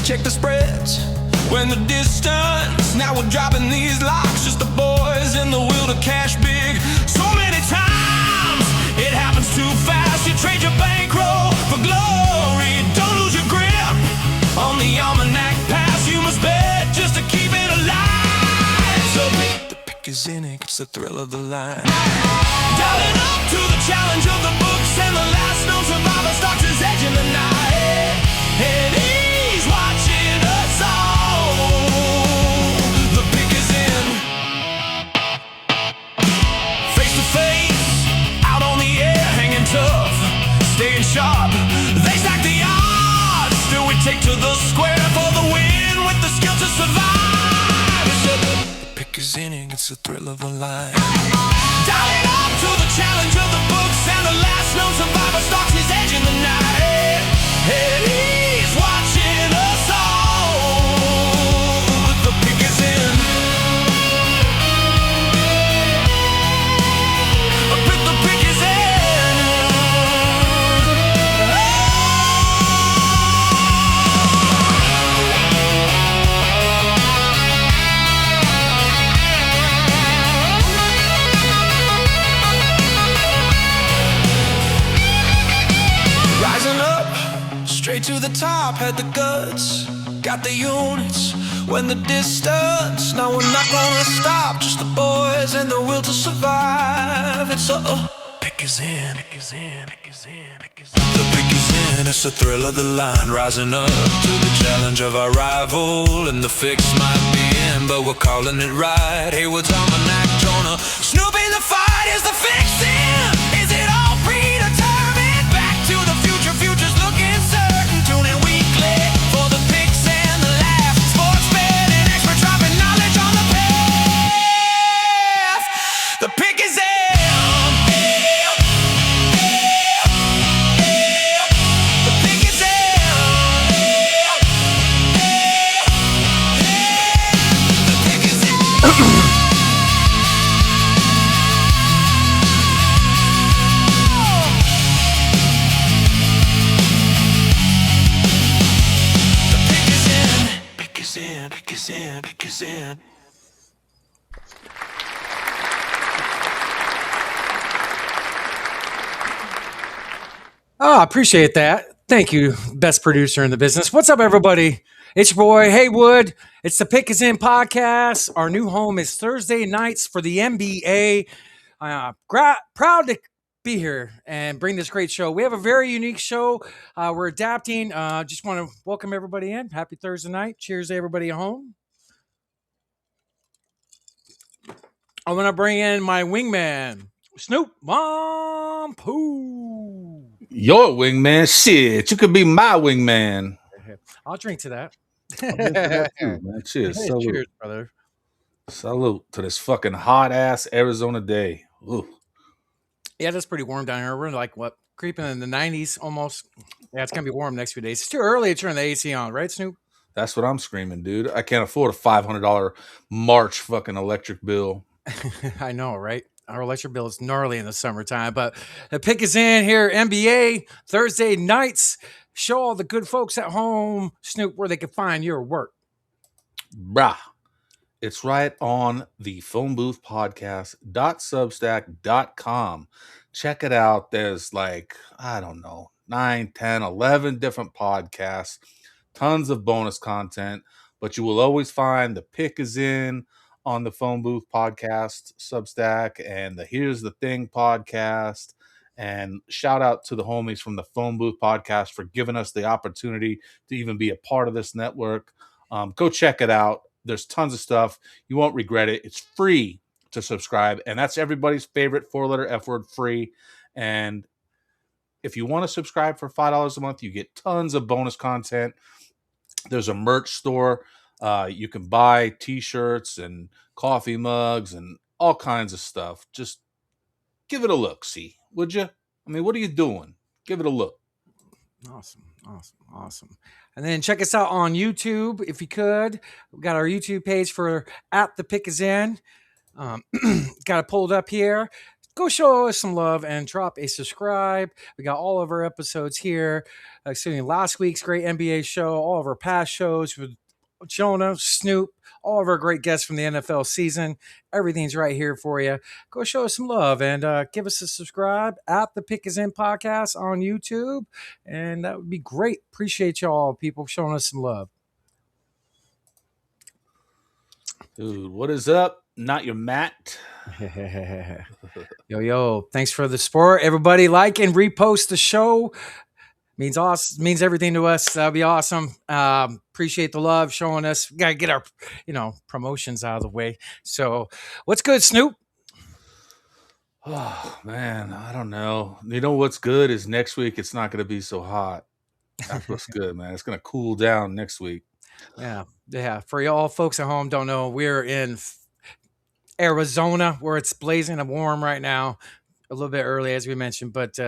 Check the spreads when the distance. Now we're dropping these locks. Just the boys in the will to cash big. So many times it happens too fast. You trade your bankroll for glory. Don't lose your grip on the almanac pass. You must bet just to keep it alive. So the pick is in it. It's the thrill of the line. Dialing up to the challenge of the books, and the last known survivor stalks his edge in the night. And he's watching us all. The pick is in. Face to face, out on the air, hanging tough, staying sharp. They stack the odds, still we take to the square for the win with the skill to survive. The pick is in, it's the thrill of a line. Dialing up to the challenge of the books, and the last known survivor stalks his edge in the night. And he's watching us all. The pick is in. The pick is in. Rising up, straight to the top, had the guts, got the units. When the distance, now we're not gonna stop. Just the boys and the will to survive. It's pick is in, pick is in, pick is in, pick is in. The pick is in, it's the thrill of the line. Rising up to the challenge of our rival, and the fix might be in, but we're calling it right. Heywood's almanac, Jonah, Snoop in the fight. Is the fix in? Is it all predetermined? Back to the future, future's looking certain. Tune in weekly for the picks and the laughs. Sports betting expert dropping knowledge on the path. The pick is in. The pick is in. The pick is in. Pick is in. Oh, I appreciate that. Thank you, best producer in the business. What's up, everybody? It's your boy Heywood. It's the Pick Is In podcast. Our new home is Thursday nights for the NBA. Proud to be here and bring this great show. We have a very unique show. We're adapting. Just want to welcome everybody in. Happy Thursday night. Cheers to everybody at home. I'm going to bring in my wingman, Snoop Poo. Your wingman? Shit, you could be my wingman. I'll drink to that. Too, man. Cheers. Hey, Salute. cheers, brother. Salute to this fucking hot-ass Arizona day. Ooh. Yeah, that's pretty warm down here. We're like, what, creeping in the 90s almost. Yeah, it's going to be warm next few days. It's too early to turn the AC on, right, Snoop? That's what I'm screaming, dude. I can't afford a $500 March fucking electric bill. I know, right? Our electric bill is gnarly in the summertime, but the pick is in here. NBA Thursday nights. Show all the good folks at home, Snoop, where they can find your work. Brah. It's right on the phone booth podcast.substack.com. Check it out. There's like, I don't know, 9, 10, 11 different podcasts, tons of bonus content, but you will always find the pick is in on the phone booth podcast Substack and the Here's the Thing podcast. And shout out to the homies from the phone booth podcast for giving us the opportunity to even be a part of this network. Go check it out. There's tons of stuff. You won't regret it. It's free to subscribe. And that's everybody's favorite 4-letter F word, free. And if you want to subscribe for $5 a month, you get tons of bonus content. There's a merch store You can buy T-shirts and coffee mugs and all kinds of stuff. Just give it a look, see, would you? I mean, what are you doing? Give it a look. Awesome. And then check us out on YouTube if you could. We've got our YouTube page for at the pick is in. Got it pulled up here. Go show us some love and drop a subscribe. We got all of our episodes here, including last week's great NBA show, all of our past shows with Jonah, Snoop, all of our great guests from the NFL season. Everything's right here for you. Go show us some love and give us a subscribe at the Pick Is In podcast on YouTube. And that would be great. Appreciate y'all, people, showing us some love. Dude, what is up? Not your Matt. Yo, thanks for the support. Everybody like and repost the show. Means awesome, means everything to us. That'd be awesome. Appreciate the love showing us. We gotta get our, promotions out of the way. So what's good, Snoop? Oh man, I don't know. You know what's good is next week it's not gonna be so hot. That's what's good, man. It's gonna cool down next week. Yeah. For y'all folks at home don't know, we're in Arizona where it's blazing and warm right now. A little bit early, as we mentioned, but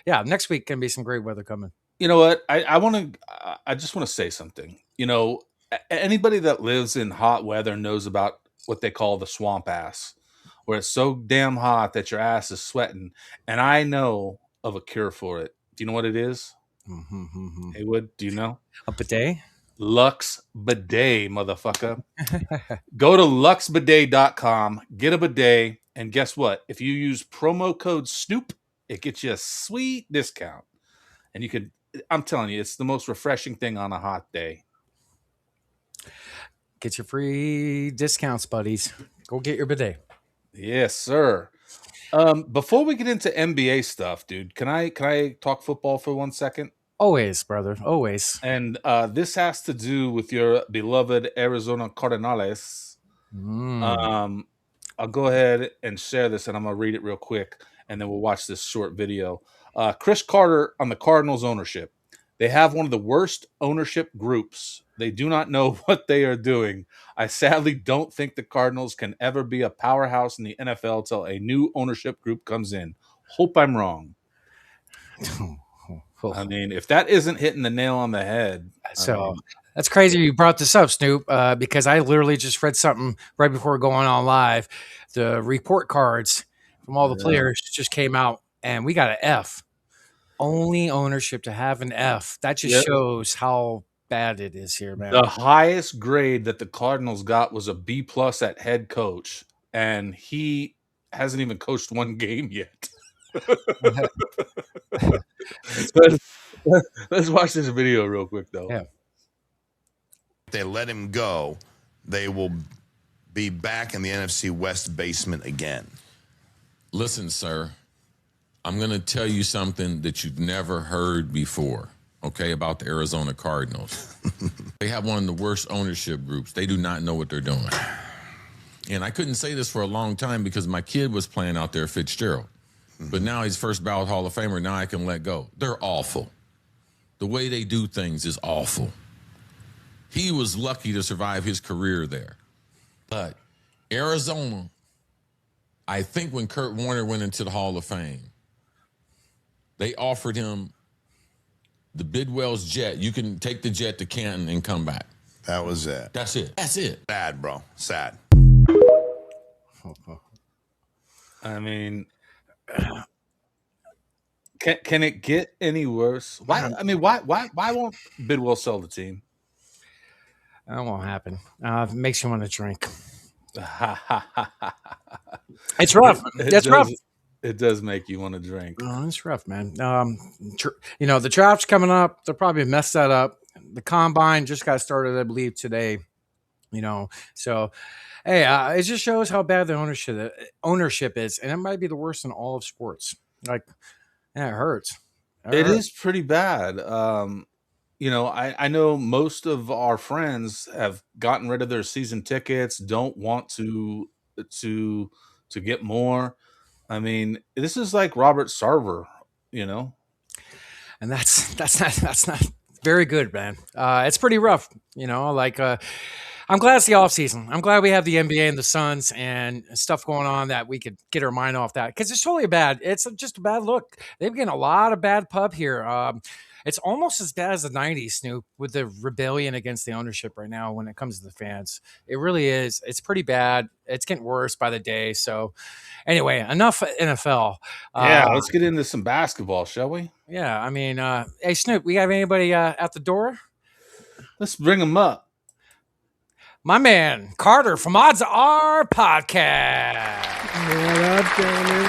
next week can be some great weather coming. You know what? I just want to say something. Anybody that lives in hot weather knows about what they call the swamp ass, where it's so damn hot that your ass is sweating. And I know of a cure for it. Do you know what it is? Heywood, do you know? A bidet? Lux Bidet, motherfucker. Go to luxbidet.com, get a bidet, and guess what? If you use promo code Snoop, it gets you a sweet discount. And I'm telling you, it's the most refreshing thing on a hot day. Get your free discounts, buddies. Go get your bidet. Yes, sir. Before we get into NBA stuff, dude, can I talk football for 1 second? Always, brother. Always. And this has to do with your beloved Arizona Cardinals. I'll go ahead and share this, and I'm going to read it real quick, and then we'll watch this short video. Chris Carter on the Cardinals ownership. They have one of the worst ownership groups. They do not know what they are doing. I sadly don't think the Cardinals can ever be a powerhouse in the NFL till a new ownership group comes in. Hope I'm wrong. I mean, if that isn't hitting the nail on the head. That's crazy you brought this up, Snoop, because I literally just read something right before going on live. The report cards from all the players just came out, and we got an F. Only ownership to have an F. That just shows how bad it is here, man. The highest grade that the Cardinals got was a B+ at head coach, and he hasn't even coached one game yet. Let's watch this video real quick, though. Yeah. If they let him go, they will be back in the NFC West basement again. Listen, sir, I'm going to tell you something that you've never heard before, okay, about the Arizona Cardinals. They have one of the worst ownership groups. They do not know what they're doing. And I couldn't say this for a long time because my kid was playing out there, Fitzgerald. But now he's first ballot Hall of Famer. Now I can let go. They're awful. The way they do things is awful. He was lucky to survive his career there. But Arizona, I think when Kurt Warner went into the Hall of Fame, they offered him the Bidwell's jet. You can take the jet to Canton and come back. That was it. That's it. That's it. Sad, bro. Sad. I mean, can it get any worse? Why? I mean, why won't Bidwell sell the team? That won't happen. It makes you want to drink. It's rough. It's rough. It does make you want to drink. Oh, it's rough, man. The draft's coming up. They'll probably mess that up. The combine just got started, I believe, today. So hey, it just shows how bad the ownership is, and it might be the worst in all of sports. It hurts. It is pretty bad. I know most of our friends have gotten rid of their season tickets, don't want to get more. I mean, this is like Robert Sarver, and that's not very good, man. It's pretty rough, I'm glad it's the off season. I'm glad we have the NBA and the Suns and stuff going on that we could get our mind off that because it's totally bad. It's just a bad look. They've getting a lot of bad pub here. It's almost as bad as the '90s, Snoop, with the rebellion against the ownership right now when it comes to the fans. It really is. It's pretty bad. It's getting worse by the day. So, anyway, enough NFL. Yeah, let's get into some basketball, shall we? Yeah. I mean, hey, Snoop, we have anybody at the door? Let's bring them up. My man, Carter from Odds Are Podcast. What up, Johnny?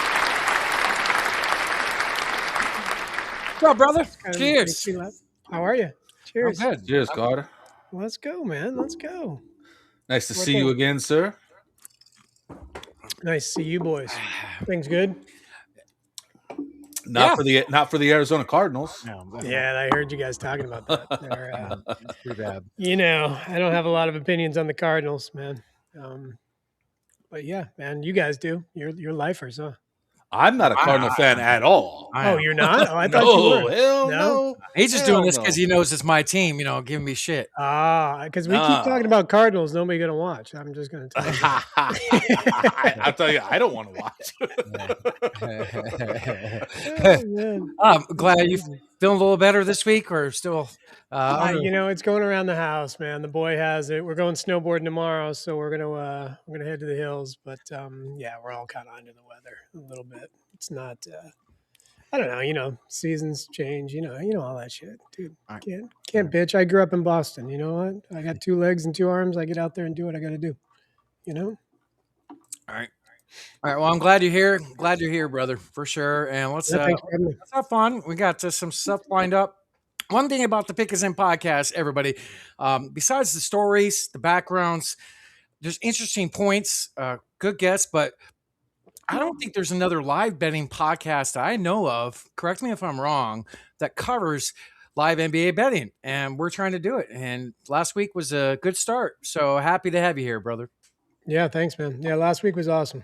What's up, brother? Kinda Cheers. makes me laugh. How are you? Cheers. I'm good. Cheers, Carter. Let's go, man. Let's go. Nice to What's see you up? again, sir. Nice to see you boys. Things good? Not for the Arizona Cardinals. Yeah, I heard you guys talking about that. They're, Too bad. you know, I don't have a lot of opinions on the Cardinals, man. But yeah, man, you guys do. You're lifers, huh? I'm not a Cardinal fan at all. Oh, you're not? Oh, I thought No, you were. hell No? no. He's just Hell doing this no. because he knows it's my team, giving me shit. Because we No. keep talking about Cardinals. Nobody going to watch. I'm just going to tell you. I'll tell you, I don't want to watch. Oh, man. I'm glad you feeling a little better this week or still. You know, it's going around the house, man. The boy has it. We're going snowboarding tomorrow, so we're gonna head to the hills. But yeah, we're all kind of under the weather a little bit. It's not. I don't know. You know, seasons change. You know all that shit, dude. All right. Can't bitch. I grew up in Boston. You know what? I got 2 legs and 2 arms. I get out there and do what I got to do. You know. All right. Well, I'm glad you're here. Glad you're here, brother, for sure. And let's Yeah, thanks for having me. have fun. We got some stuff lined up. One thing about the Pick Is In podcast, everybody, besides the stories, the backgrounds, there's interesting points, good guests, but I don't think there's another live betting podcast that I know of, correct me if I'm wrong, that covers live NBA betting. And we're trying to do it. And last week was a good start. So happy to have you here, brother. Yeah, thanks, man. Yeah, last week was awesome.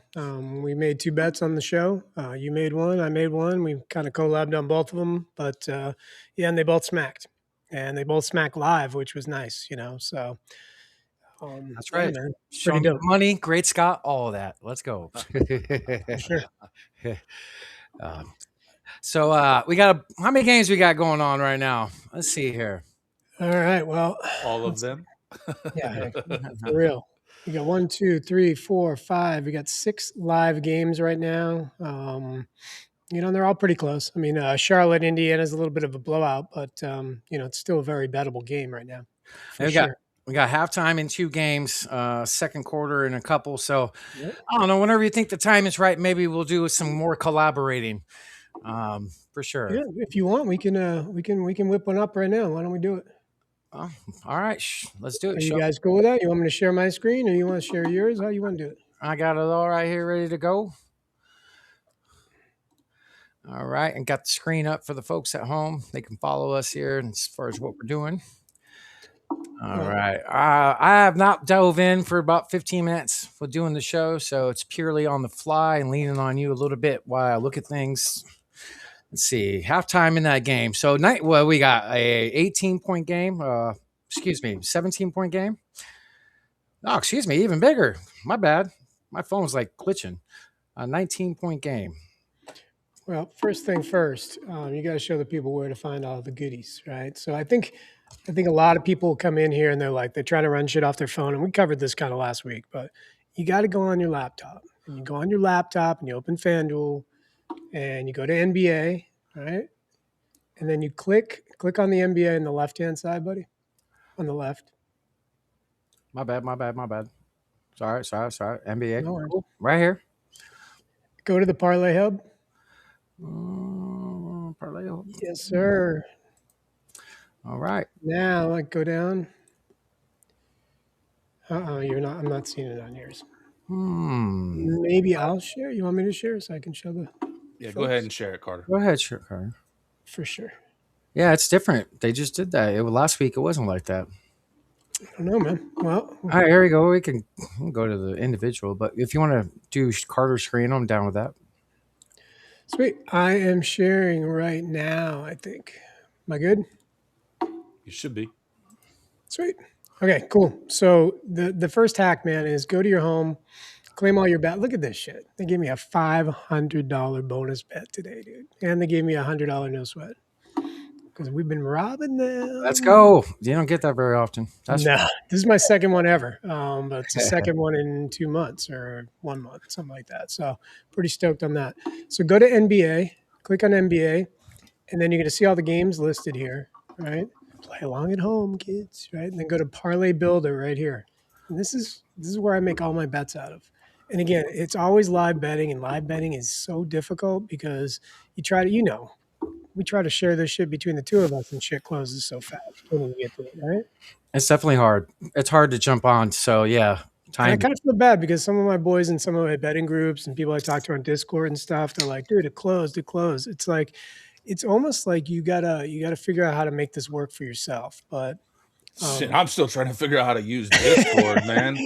We made 2 bets on the show. You made one, I made one. We kind of collabed on both of them, but yeah, and they both smacked, and they both smacked live, which was nice, you know. So That's yeah, right. man. Show Pretty me dope. money, great Scott, all of that. Let's go. Sure. So we got how many games we got going on right now? Let's see here. All right. Well, All of them. yeah, for real. We got 1, 2, 3, 4, 5. We got 6 live games right now. You know, they're all pretty close. I mean, Charlotte, Indiana is a little bit of a blowout, but you know, it's still a very bettable game right now. For We sure. got halftime in 2 games, second quarter in a couple. So Yep. I don't know. Whenever you think the time is right, maybe we'll do some more collaborating. For sure. Yeah, if you want, we can whip one up right now. Why don't we do it? Oh, all right, let's do Are it. you guys cool with that? You want me to share my screen, or you want to share yours? How you want to do it? I got it all right here, ready to go. All right, and got the screen up for the folks at home. They can follow us here as far as what we're doing. All right. I have not dove in for about 15 minutes for doing the show, so it's purely on the fly and leaning on you a little bit while I look at things. Let's see, halftime in that game. So we got a 18-point game. 17-point game. Oh, excuse me, even bigger. My bad. My phone's like glitching. A 19-point game. Well, first thing first, you got to show the people where to find all the goodies, right? So I think a lot of people come in here and they're trying to run shit off their phone, and we covered this kind of last week. But you got to go on your laptop, and you go on your laptop and you open FanDuel, and you go to NBA, right? And then you click on the NBA on the left hand side, buddy, on the left. My bad. Sorry. NBA. No worries. Cool. Right here. Go to the Parlay Hub. Parlay. Yes, sir. All right. Now, like, go down. You're not. I'm not seeing it on yours. Maybe I'll share. You want me to share so I can show the? Yeah, go ahead and share it, Carter. Go ahead, sure, Carter. For sure. Yeah, it's different. They just did that. Last week it wasn't like that. I don't know, man. Well, All right, here we go. We can go to the individual, but if you want to do Carter's screen, I'm down with that. sweet. I am sharing right now, I think. Am I good? You should be. Sweet. Okay, cool. So the first hack, man, is go to your home, claim all your bet. Look at this shit. They gave me a $500 bonus bet today, dude, and they gave me a $100 no sweat because we've been robbing Let's them. go. You don't get that very often. That's No, this is my second one ever. But it's the second one in 2 months or 1 month, something like that. So pretty stoked on that. So go to NBA, click on NBA, and then you're going to see all the games listed here, right? Play along at home, kids, right? And then go to Parlay Builder right here. And this is where I make all my bets out of. And again, it's always live betting, and live betting is so difficult because you try to, we try to share this shit between the two of us, and shit closes so fast when we get to it, right? it's definitely hard. It's hard to jump on. So yeah, And I time. kind of feel bad because some of my boys and some of my betting groups and people I talk to on Discord and stuff, they're like, dude, it closed, it closed. It's like, it's almost like you gotta figure out how to make this work for yourself. But Shit, I'm still trying to figure out how to use Discord, man.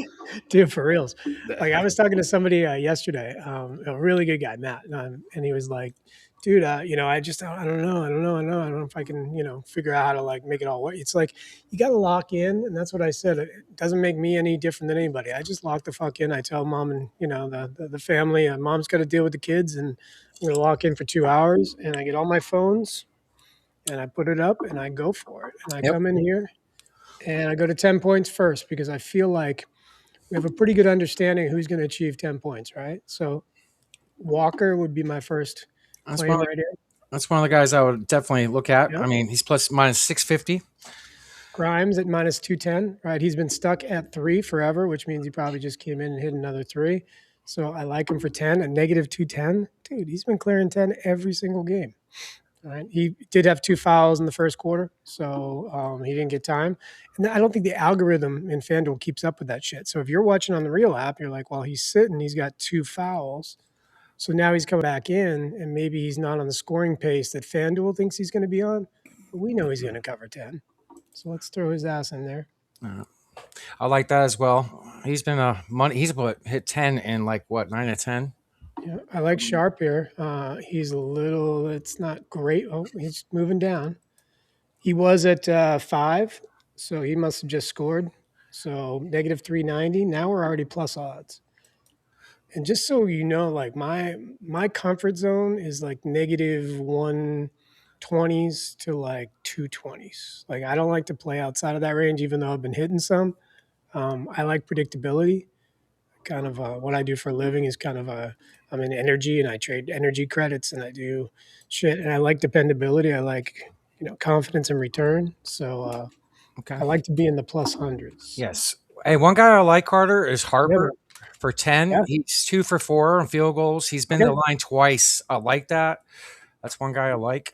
dude, for reals. Like I was talking to somebody yesterday, a really good guy, Matt, and he was like, dude, I don't know. I don't know if I can, figure out how to like make it all work. It's like, you got to lock in. And that's what I said. It doesn't make me any different than anybody. I just lock the fuck in. I tell mom and, the family, mom's got to deal with the kids, and I'm going to lock in for 2 hours, and I get all my phones and I put it up and I go for it. And I Yep. come in here and I go to 10 points first because I feel like we have a pretty good understanding who's going to achieve 10 points, right? So Walker would be my first That's claim one. Of right the, here. that's one of the guys I would definitely look at. Yep. I mean, he's plus minus 650. Grimes at minus 210, right? He's been stuck at 3 forever, which means he probably just came in and hit another 3. So I like him for 10 at negative 210. Dude, he's been clearing 10 every single game. All right. He did have 2 fouls in the first quarter, so he didn't get time. And I don't think the algorithm in FanDuel keeps up with that shit. So if you're watching on the real app, you're like, well, he's sitting, he's got 2 fouls. So now he's coming back in, and maybe he's not on the scoring pace that FanDuel thinks he's going to be on. But we know he's going to cover 10. So let's throw his ass in there. I like that as well. He's been a money. He's hit 10 in like what 9 to 10. Yeah, I like Sharp here. He's a little, it's not great. Oh, he's moving down. He was at 5, so he must have just scored. So negative 390. Now we're already plus odds. And just so you know, like my comfort zone is like negative 120s to like 220s. Like I don't like to play outside of that range, even though I've been hitting some. I like predictability. Kind of what I do for a living is kind of I'm in energy, and I trade energy credits, and I do shit, and I like dependability. I like confidence in return. So Okay. I like to be in the plus hundreds. Yes. Hey, one guy I like, Carter, is Yeah, Harper for 10. yeah. He's 2 for 4 on field goals. He's been to Okay. the line twice. I like that. That's one guy I like.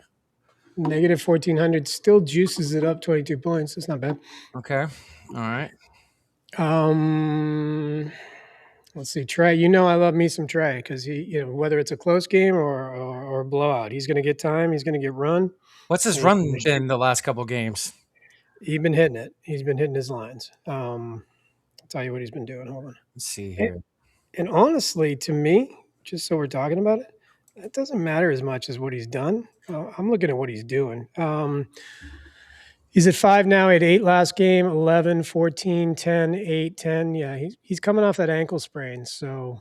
Negative 1400 still juices it up 22 points. That's not bad. Okay. All right. Let's see, Trey. I love me some Trey because he, whether it's a close game or a blowout, he's going to get time. He's going to get run. What's his And run been the last couple games? he's been hitting it. He's been hitting his lines. I'll tell you what he's been doing. Hold on. Let's see And, here. and honestly, to me, just so we're talking about it, it doesn't matter as much as what he's done. I'm looking at what he's doing. He's at 5 now. He had 8 last game, 11, 14, 10, 8, 10. Yeah, he's coming off that ankle sprain. So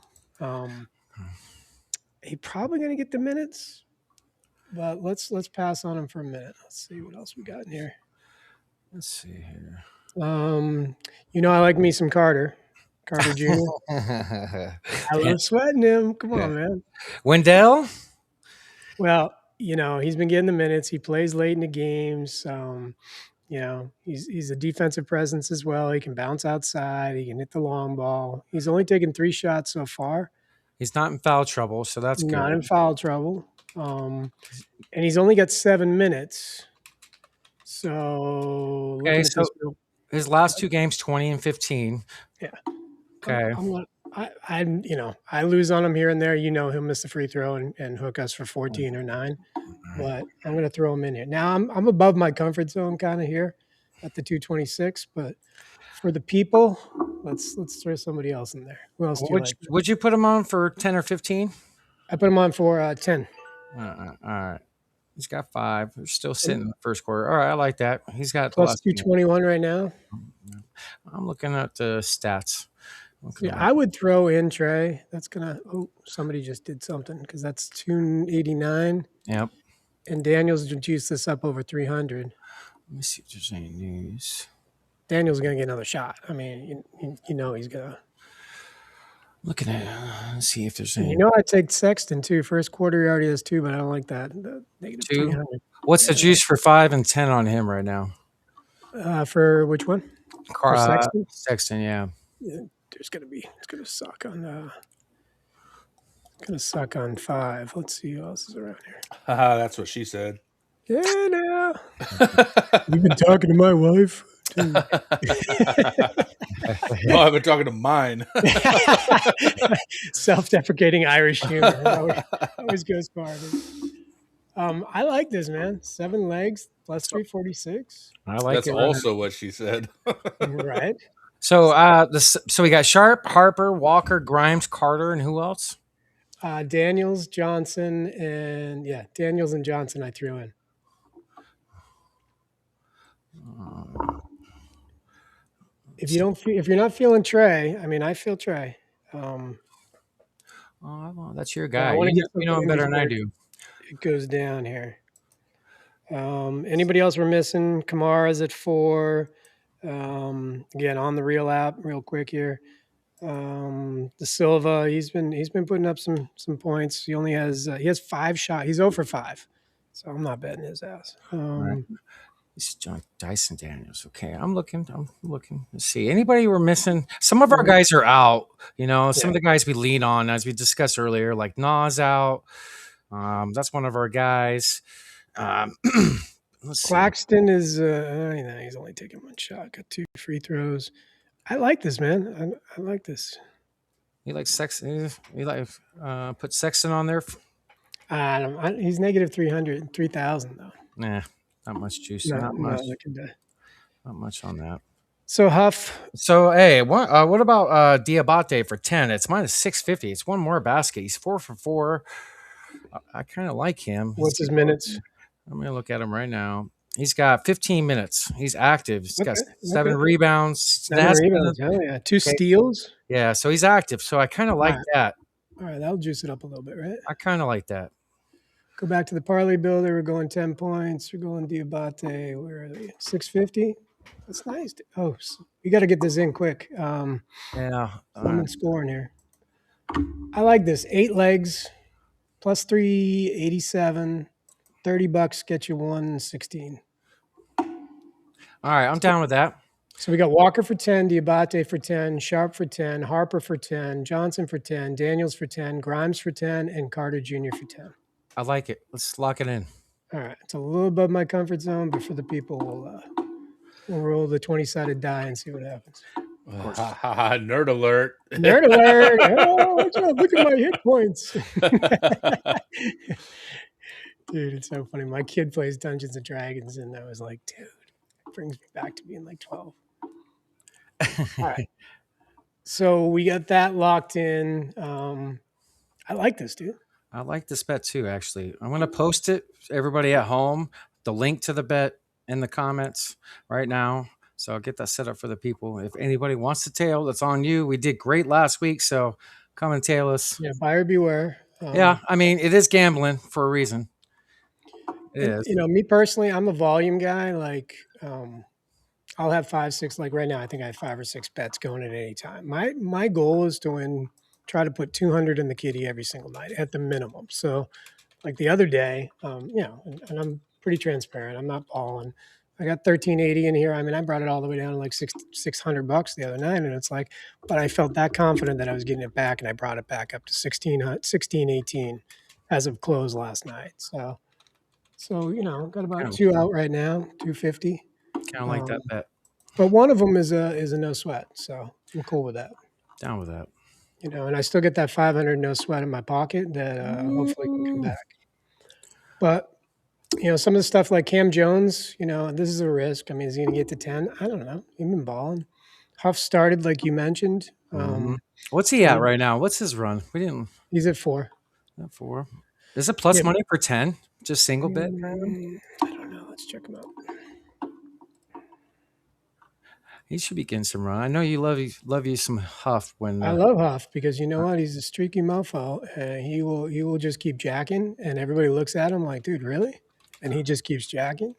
he's probably going to get the minutes, but let's pass on him for a minute. Let's see what else we got in here. Let's see here. I like me some Carter Jr. I love sweating him. Come on, man. Wendell? Well, he's been getting the minutes. He plays late in the games. He's a defensive presence as well. He can bounce outside. He can hit the long ball. He's only taken 3 shots so far. He's not in foul trouble, so that's Not good. in foul trouble. And he's only got 7 minutes. So looking Okay, at so this real- his last 2 games, 20 and 15. Yeah. Okay. I lose on him here and there. He'll miss the free throw and hook us for 14 or 9. But I'm going to throw him in here. Now I'm above my comfort zone kind of here at the 226. But for the people, let's throw somebody else in there. Who else do you like? Would you put him on for 10 or 15? I put him on for 10. All right. He's got 5. We're still sitting in the first quarter. All right, I like that. He's got the Plus last 221 right now. I'm looking at the stats. Yeah, I would throw in Trey. That's gonna. Oh, somebody just did something because that's 289, Yep. and Daniel's juiced this up over 300. Let me see if there's any news. Daniel's gonna get another shot. I mean, you know he's gonna. Looking at let's see if there's any You know, I take Sexton too. First quarter he already has 2, but I don't like that. The negative 2. 300. What's the juice for 5 and 10 on him right now? For which one? For Sexton? Sexton, yeah. Yeah, it's gonna suck on. Gonna suck on 5. Let's see who else is around here. That's what she said. Yeah, now you've been talking to my wife. Too. No, I've been talking to mine. Self-deprecating Irish humor always goes far. I like this, man. 7 legs plus 346. I like That's it. also what she said. Right. So so we got Sharp, Harper, Walker, Grimes, Carter, and who else? Daniels, Johnson, and Daniels and Johnson I threw in. If you're not feeling Trey, I mean I feel Trey. Well, that's your guy. wanna get You know him something better than I before do. It goes down here. Anybody else we're missing? Kamara's at 4. Again, on the real app, real quick here. The Silva, he's been putting up some points. He only has 5 shots. He's 0 for 5, so I'm not betting his ass. Right. It's Dyson Daniels. Okay, I'm looking. Let's see. Anybody we're missing? Some of our guys are out. You know, some of the guys we lean on, as we discussed earlier, like Nas out. That's one of our guys. Let's see. Claxton is he's only taking 1 shot. Got 2 free throws. I like this, man. I like this. You like Sexton? You like put Sexton on there? He's negative 300, 3,000 though. Nah, not much juice. No, Not much. not Much on that. So Huff. So hey, what about Diabate for 10? It's minus 650. It's one more basket. He's 4 for 4. I kind of like him. What's his minutes? I'm gonna look at him right now. He's got 15 minutes. He's active. He's got 7 Okay. rebounds. 7 rebounds. Oh yeah, 2 steals. Yeah, so he's active. So I kind of like that. All right, that'll juice it up a little bit, right? I kind of like that. Go back to the parlay builder. We're going 10 points. We're going Diabate. Where are they? 650. That's nice. Oh, you got to get this in quick. Yeah, I'm scoring here. I like this. 8 legs plus 387. $30 get you 116. All right, I'm down with that. So we got Walker for 10, Diabate for 10, Sharp for 10, Harper for 10, Johnson for 10, Daniels for 10, Grimes for 10, and Carter Jr. for 10. I like it. Let's lock it in. All right. It's a little above my comfort zone, but for the people, we'll roll the 20-sided die and see what happens. Nerd alert. Nerd alert. Oh, look at my hit points. Dude, it's so funny. My kid plays Dungeons and Dragons, and I was like, dude, it brings me back to being like 12. All right. So we got that locked in. I like this, dude. I like this bet too, actually. I'm going to post it, everybody at home, the link to the bet in the comments right now. So I'll get that set up for the people. If anybody wants to tail, that's on you. We did great last week, so come and tail us. Yeah, buyer beware. Yeah, I mean, it is gambling for a reason. It is. You know, me personally, I'm a volume guy. Like, I'll have 5, 6. Like right now, I think I have 5 or 6 bets going at any time. My goal is to win. Try to put 200 in the kitty every single night at the minimum. So, like the other day, you know, and I'm pretty transparent. I'm not balling. I got 1380 in here. I mean, I brought it all the way down to like $600 the other night, and it's like, but I felt that confident that I was getting it back, and I brought it back up to 1618 as of close last night. So you know, got about 2 out right now, 250. Kind of like that bet. But one of them is a no sweat, so I'm cool with that. Down with that. You know, and I still get that 500 no sweat in my pocket that hopefully can come back. But, you know, some of the stuff like Cam Jones, you know, this is a risk. I mean, is he going to get to 10? I don't know. He's been balling. Huff started, like you mentioned. What's he at right now? What's his run? He's at 4. At 4. Is it plus money for 10? Just single bet? I don't know. Let's check him out. He should be getting some run. I know you love you some Huff when I love Huff because you know what? He's a streaky mofo, and he will just keep jacking, and everybody looks at him like, dude, really? And he just keeps jacking.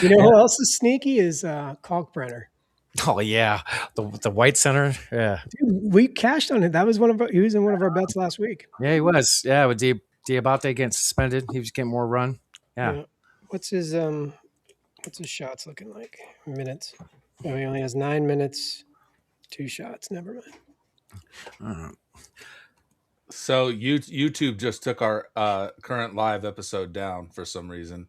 You know who else is sneaky is Kalkbrenner. Oh yeah, the white center. Yeah, Dude, we cashed on it. That was he was in one of our bets last week. yeah, he was. Yeah, with Diabate getting suspended, he was getting more run. Yeah. Yeah. What's his shots looking like? Minutes. Oh, he only has 9 minutes, 2 shots. Never mind. So YouTube just took our current live episode down for some reason.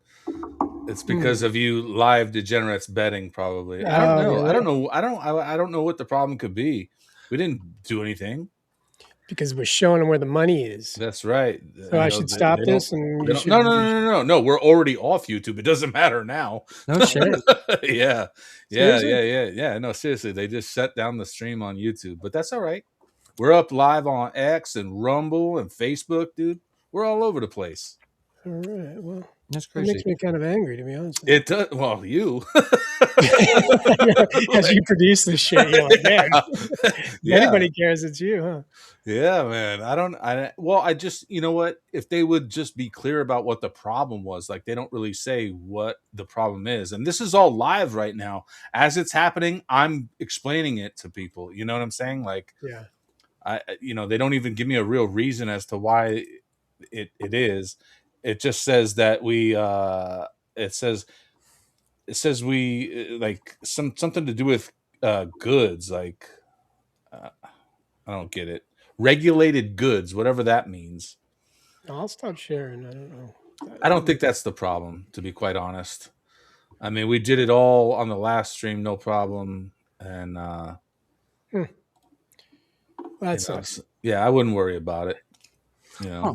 It's because of you live degenerates betting, probably. I don't know. Really? I don't know what the problem could be. We didn't do anything. Because we're showing them where the money is. That's right. So I should stop this and you should, No. We're already off YouTube. It doesn't matter now. No shit. Yeah. No, seriously, they just shut down the stream on YouTube, but that's all right. We're up live on X and Rumble and Facebook, dude. We're all over the place. All right. Well, That's that crazy. makes me kind of angry, to be honest. It does. Well, you. As you produce this shit, you're like, man, if Yeah. anybody cares, it's you, huh? Yeah, man. I just, you know what? If they would just be clear about what the problem was, like they don't really say what the problem is. And this is all live right now. As it's happening, I'm explaining it to people. You know what I'm saying? Like, Yeah. they don't even give me a real reason as to why it is. It just says that it says we like something to do with goods, like I don't get it. Regulated goods, whatever that means. I'll stop sharing. I don't know. I don't think that's the problem, to be quite honest. I mean, we did it all on the last stream, no problem. And Well, that sucks. Yeah, I wouldn't worry about it. You know. Huh.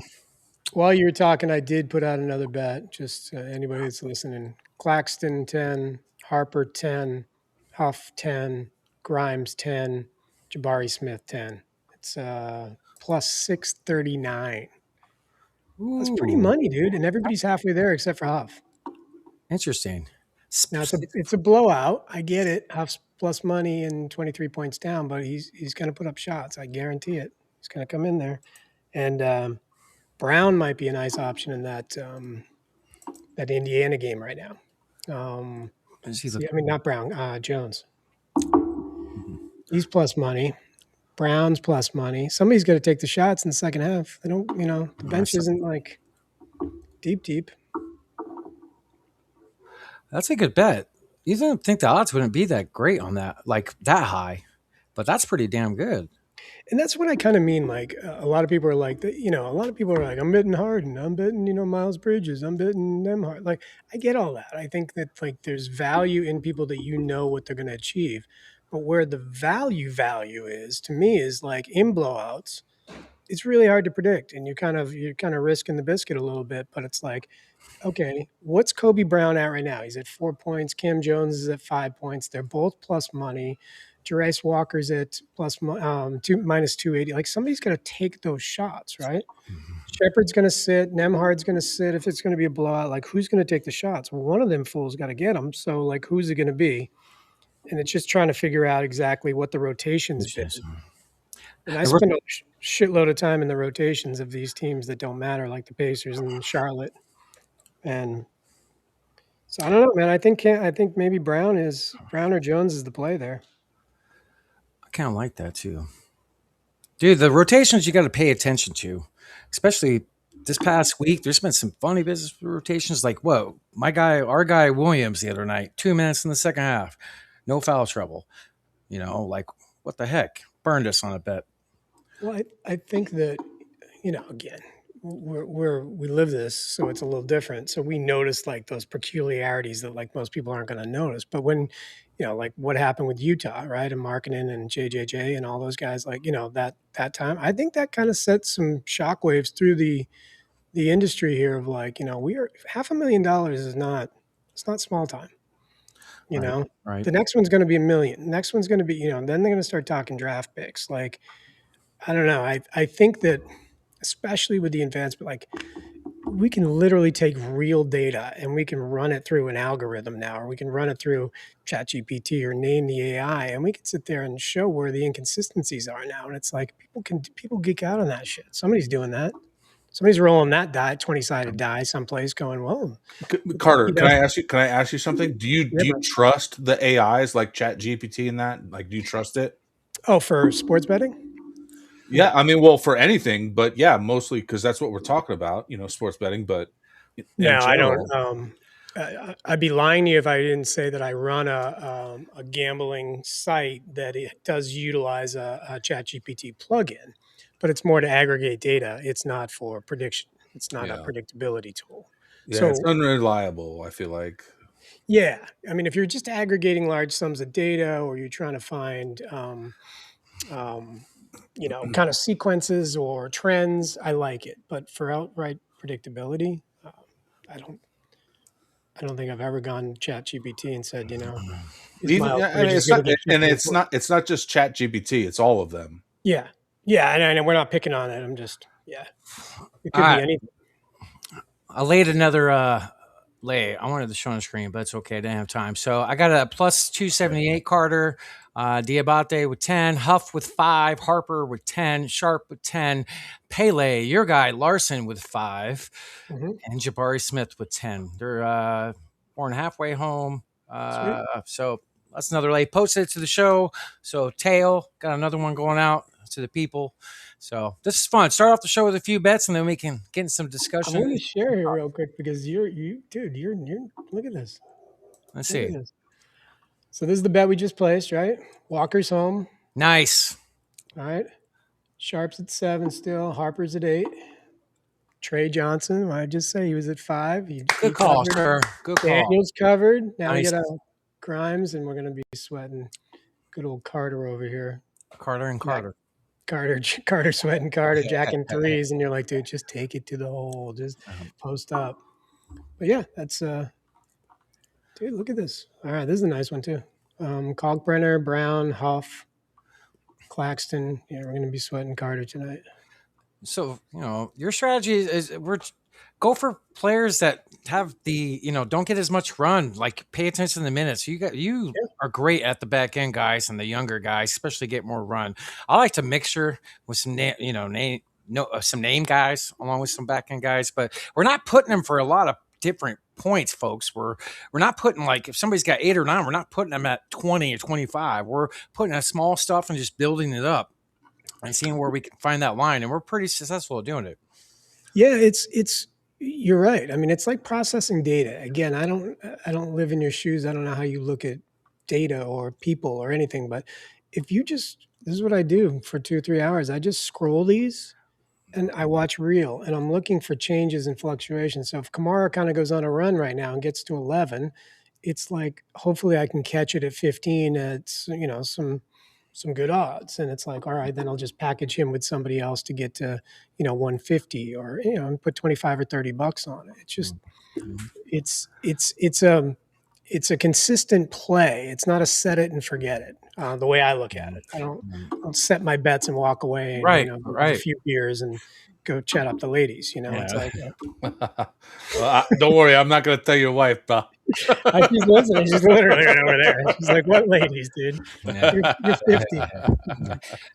While you were talking, I did put out another bet. Just anybody that's listening: Claxton 10, Harper 10, Huff 10, Grimes 10, Jabari Smith 10. It's plus 639. That's pretty Ooh, money, dude. And everybody's halfway there except for Huff. interesting. Now it's a blowout. I get it. Huff's plus money and 23 points down, but he's going to put up shots. I guarantee it. He's going to come in there, and Brown might be a nice option in that Indiana game right now. Not Brown. Jones. He's plus money. Brown's plus money. Somebody's got to take the shots in the second half. They don't. The bench isn't like deep. That's a good bet. You didn't think the odds wouldn't be that great on that, like that high, but that's pretty damn good. And that's what I kind of mean. Like a lot of people are like, a lot of people are like, I'm betting Harden, I'm betting, Miles Bridges, I'm betting them hard. Like I get all that. I think that like there's value in people that what they're going to achieve, but where the value is to me is like in blowouts. It's really hard to predict, and you're kind of risking the biscuit a little bit. But it's like, okay, what's Kobe Brown at right now? He's at 4 points. Cam Jones is at 5 points. They're both plus money. Jarace Walker's at minus 280. Like somebody's got to take those shots, right? Mm-hmm. Shepard's going to sit. Nemhard's going to sit. If it's going to be a blowout, like who's going to take the shots? Well, one of them fools got to get them. So like, who's it going to be? And it's just trying to figure out exactly what the rotation's been. And I spend a shitload of time in the rotations of these teams that don't matter, like the Pacers and Charlotte. And so I don't know, man. I think maybe Brown or Jones is the play there. I kind of like that too, dude. The rotations you got to pay attention to, especially this past week. There's been some funny business rotations, like our guy Williams the other night, 2 minutes in the second half, no foul trouble. Like what the heck, burned us on a bet. Well, I think that again, we live this, so it's a little different. So we notice like those peculiarities that like most people aren't going to notice. But when like what happened with Utah, right, and Markkanen and JJJ and all those guys, like that time, I think that kind of set some shockwaves through the industry here of like we are $500,000 is not small time. Right. The next one's going to be $1 million. The next one's going to be then they're going to start talking draft picks. Like I don't know. I think that especially with the advancement, like we can literally take real data and we can run it through an algorithm now, or we can run it through ChatGPT or name the AI, and we can sit there and show where the inconsistencies are now. And it's like people geek out on that shit. Somebody's doing that. Somebody's rolling that 20-sided die someplace, going, "Whoa, Carter, you can know, I ask you? Can I ask you something? Do you yeah, do you bro." trust the AIs like Chat GPT and that? Like, do you trust it? Oh, for sports betting? Yeah, I mean, well, for anything, but yeah, mostly because that's what we're talking about. Sports betting, but in No, I don't. general, I'd be lying to you if I didn't say that I run a gambling site that it does utilize a ChatGPT plugin, but it's more to aggregate data. It's not for prediction. It's not a yeah, predictability tool. yeah, it's So unreliable. I feel like. yeah, I mean, if you're just aggregating large sums of data, or you're trying to find, um, kind of sequences or trends, I like it. But for outright predictability, I don't. I don't think I've ever gone to Chat GPT and said, is Even Miles yeah, I mean, Bridges it's going to not, get and 15 points? it's not just Chat GPT. It's all of them. Yeah. Yeah. And we're not picking on it. I'm just, yeah, it All could be right. anything. I laid another lay. I wanted to show on the screen, but it's okay. I didn't have time. So I got a plus 278 Carter, Diabate with 10, Huff with 5, Harper with 10, Sharp with 10, Pele, your guy, Larson with 5, Hmm. and Jabari Smith with 10. They're more than halfway home. Sweet. So that's another lay. Posted it to the show. So Tail got another one going out to the people. So this is fun. Start off the show with a few bets, and then we can get into some I discussion. want to share here real quick because dude, look at this. Let's Look at see. this. So this is the bet we just placed, right? Walker's home. Nice. All right. Sharp's at 7 still. Harper's at 8. Trey Johnson, what I just say, he was at 5. He Good call, covered. sir. Good call. Daniel's covered. Now we Nice. got a Grimes, and we're going to be sweating good old Carter over here. Carter and Carter. Carter sweating Carter, jacking threes, and you're like, dude, just take it to the hole, just post up. But yeah, that's dude, look at this. All right, this is a nice one too. Kalkbrenner, Brown, Huff, Claxton. Yeah, we're gonna be sweating Carter tonight. So, your strategy is go for players that have don't get as much run. Like pay attention to the minutes. You are great at the back end guys and the younger guys, especially get more run. I like to mixture with some some name guys along with some back end guys, but we're not putting them for a lot of different points, folks. We're not putting, like, if somebody's got 8 or 9, we're not putting them at 20 or 25. We're putting a small stuff and just building it up and seeing where we can find that line, and we're pretty successful at doing it. Yeah, it's you're right. I mean, it's like processing data. Again, I don't live in your shoes. I don't know how you look at data or people or anything, but if you just this is what I do for 2 or 3 hours. I just scroll these and I watch reel, and I'm looking for changes and fluctuations. So if Kamara kind of goes on a run right now and gets to 11, it's like hopefully I can catch it at 15 at some good odds, and it's like, all right, then I'll just package him with somebody else to get to 150, or and put 25 or $30 on it. It's just it's a consistent play. It's not a set it and forget it. The way I look at it, I'll set my bets and walk away, and Right, have right. a few beers and go chat up the ladies. It's Yeah. like Well, don't worry, I'm not going to tell your wife, pal. she's listening. She's literally right over there. She's like, "What ladies, dude? You're 50."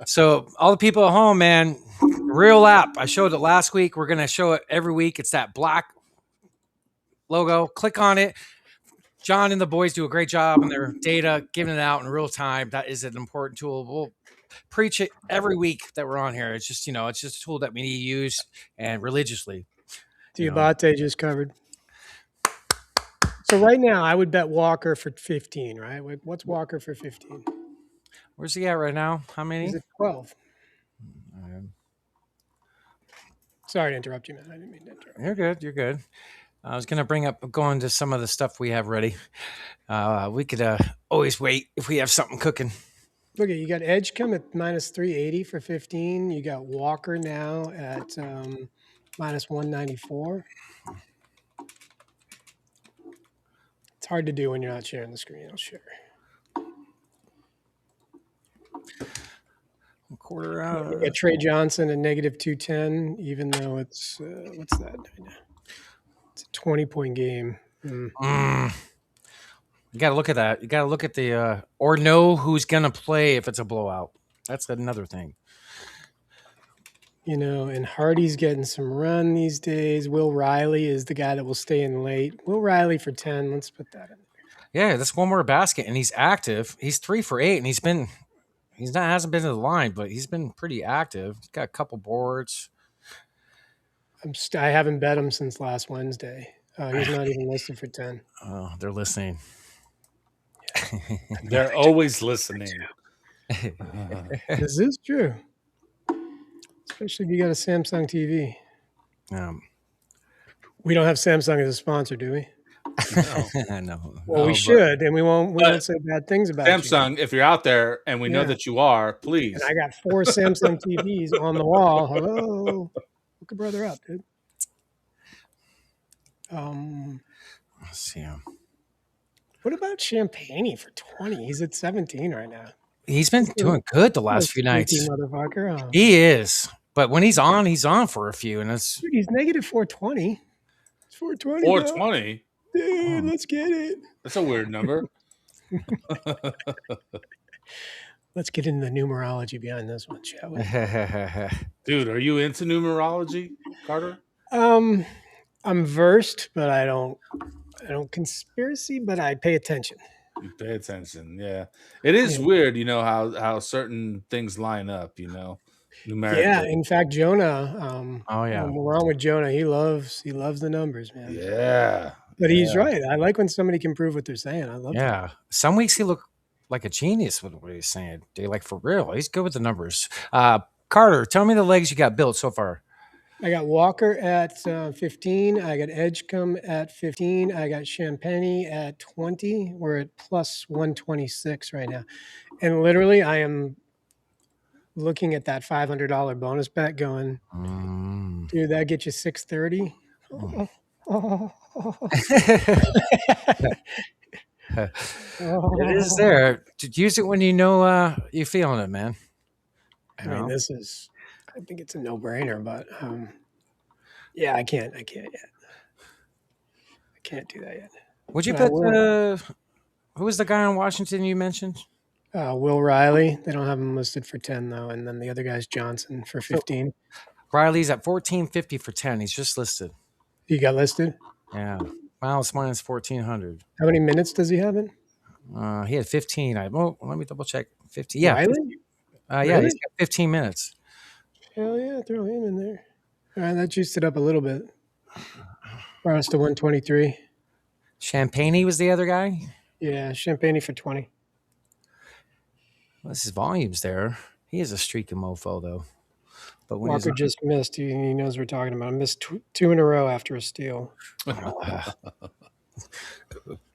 So all the people at home, man, real app. I showed it last week. We're gonna show it every week. It's that black logo. Click on it. John and the boys do a great job in their data, giving it out in real time. That is an important tool. We'll preach it every week that we're on here. It's just, it's just a tool that we need to use and religiously. Diabate just covered. So right now, I would bet Walker for 15. Right? What's Walker for 15? Where's he at right now? How many? He's at 12. Sorry to interrupt you, man. I didn't mean to interrupt. You're good. You're good. I was going to go into some of the stuff we have ready. We could always wait if we have something cooking. Look at you got Edgecombe at minus 380 for 15. You got Walker now at minus 194. It's hard to do when you're not sharing the screen. I'll share. Quarter out. You got Trey Johnson at negative 210, even though it's what's that? 20-point game. You got to look at that. You got to look at the or know who's going to play if it's a blowout. That's another thing. You know, and Hardy's getting some run these days. Will Riley is the guy that will stay in late. Will Riley for 10. Let's put that in. Yeah, that's one more basket, and he's active. He's 3 for 8, and hasn't been to the line, but he's been pretty active. He's got a couple boards. I haven't bet him since last Wednesday. He's not even listed for 10. Oh, they're listening. They're always listening. This is true. Especially if you got a Samsung TV. We don't have Samsung as a sponsor, do we? No. Well, we should, and we won't say bad things about Samsung, if you're out there, and we know that you are, please. And I got 4 Samsung TVs on the wall. Hello. Hook a brother up, dude. Let's see. What about Champagne for 20? He's at 17 right now. He's been doing good the last few nights. Motherfucker. Oh. He is. But when he's on for a few, and it's Dude, he's negative 420. It's 420. 420? Dude, let's get it. That's a weird number. Let's get into the numerology behind this one, shall we? Dude, are you into numerology, Carter? I'm versed, but I don't conspiracy, but I pay attention. You pay attention, yeah. It is weird, you know, how certain things line up, you know, numerically. Yeah, in fact, Jonah. Oh, we're on with Jonah. He loves the numbers, man. Yeah. But he's right. I like when somebody can prove what they're saying. I love that. Some weeks he looked like a genius with what he's saying. Dude, like for real. He's good with the numbers. Carter, tell me the legs you got built so far. I got Walker at 15. I got Edgecombe at 15. I got Champagne at 20. We're at plus 126 right now. And literally, I am looking at that $500 bonus bet going, dude, that gets you 630. It is there. Use it when you know you're feeling it, man. I mean, I think it's a no-brainer, but yeah, I can't yet. I can't do that yet. Would you put who was the guy in Washington you mentioned? Will Riley. They don't have him listed for 10 though, and then the other guy's Johnson for 15. Riley's at 1450 for 10. He's just listed. He got listed? Yeah. Miles minus 1400. How many minutes does he have in? He had 15. Let me double check. 15. Yeah. Riley? Yeah, Really? he's got 15 minutes. Hell yeah, throw him in there. All right, that juiced it up a little bit. Brought us to 123. Champagne was the other guy? Yeah, Champagne for 20. Well, this is volumes there. He is a streaky mofo, though. But when Walker just missed. He knows we're talking about him. Missed two in a row after a steal. All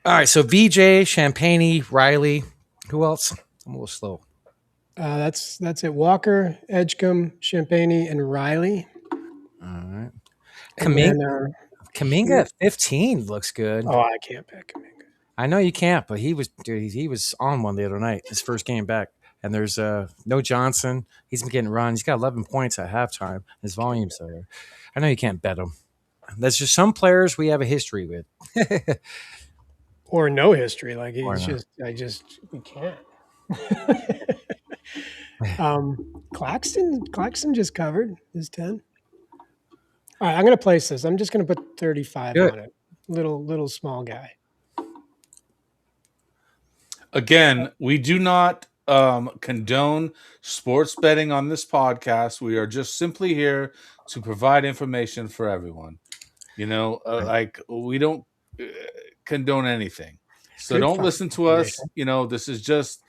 right, so VJ, Champagne, Riley. Who else? I'm a little slow. That's it. Walker, Edgecombe, Champagne, and Riley. All right. Kaminga at 15 looks good. Oh, I can't bet Kaminga. I know you can't, but he was on one the other night, his first game back. And there's no Johnson. He's been getting run. He's got 11 points at halftime. His volume's there. I know you can't bet him. There's just some players we have a history with. Or no history. Like we can't. Claxton just covered his 10. All right, I'm going to place this. I'm just going to put 35 on it. Little small guy. Again, we do not condone sports betting on this podcast. We are just simply here to provide information for everyone. You know, like we don't condone anything. So don't listen to us. You know, this is just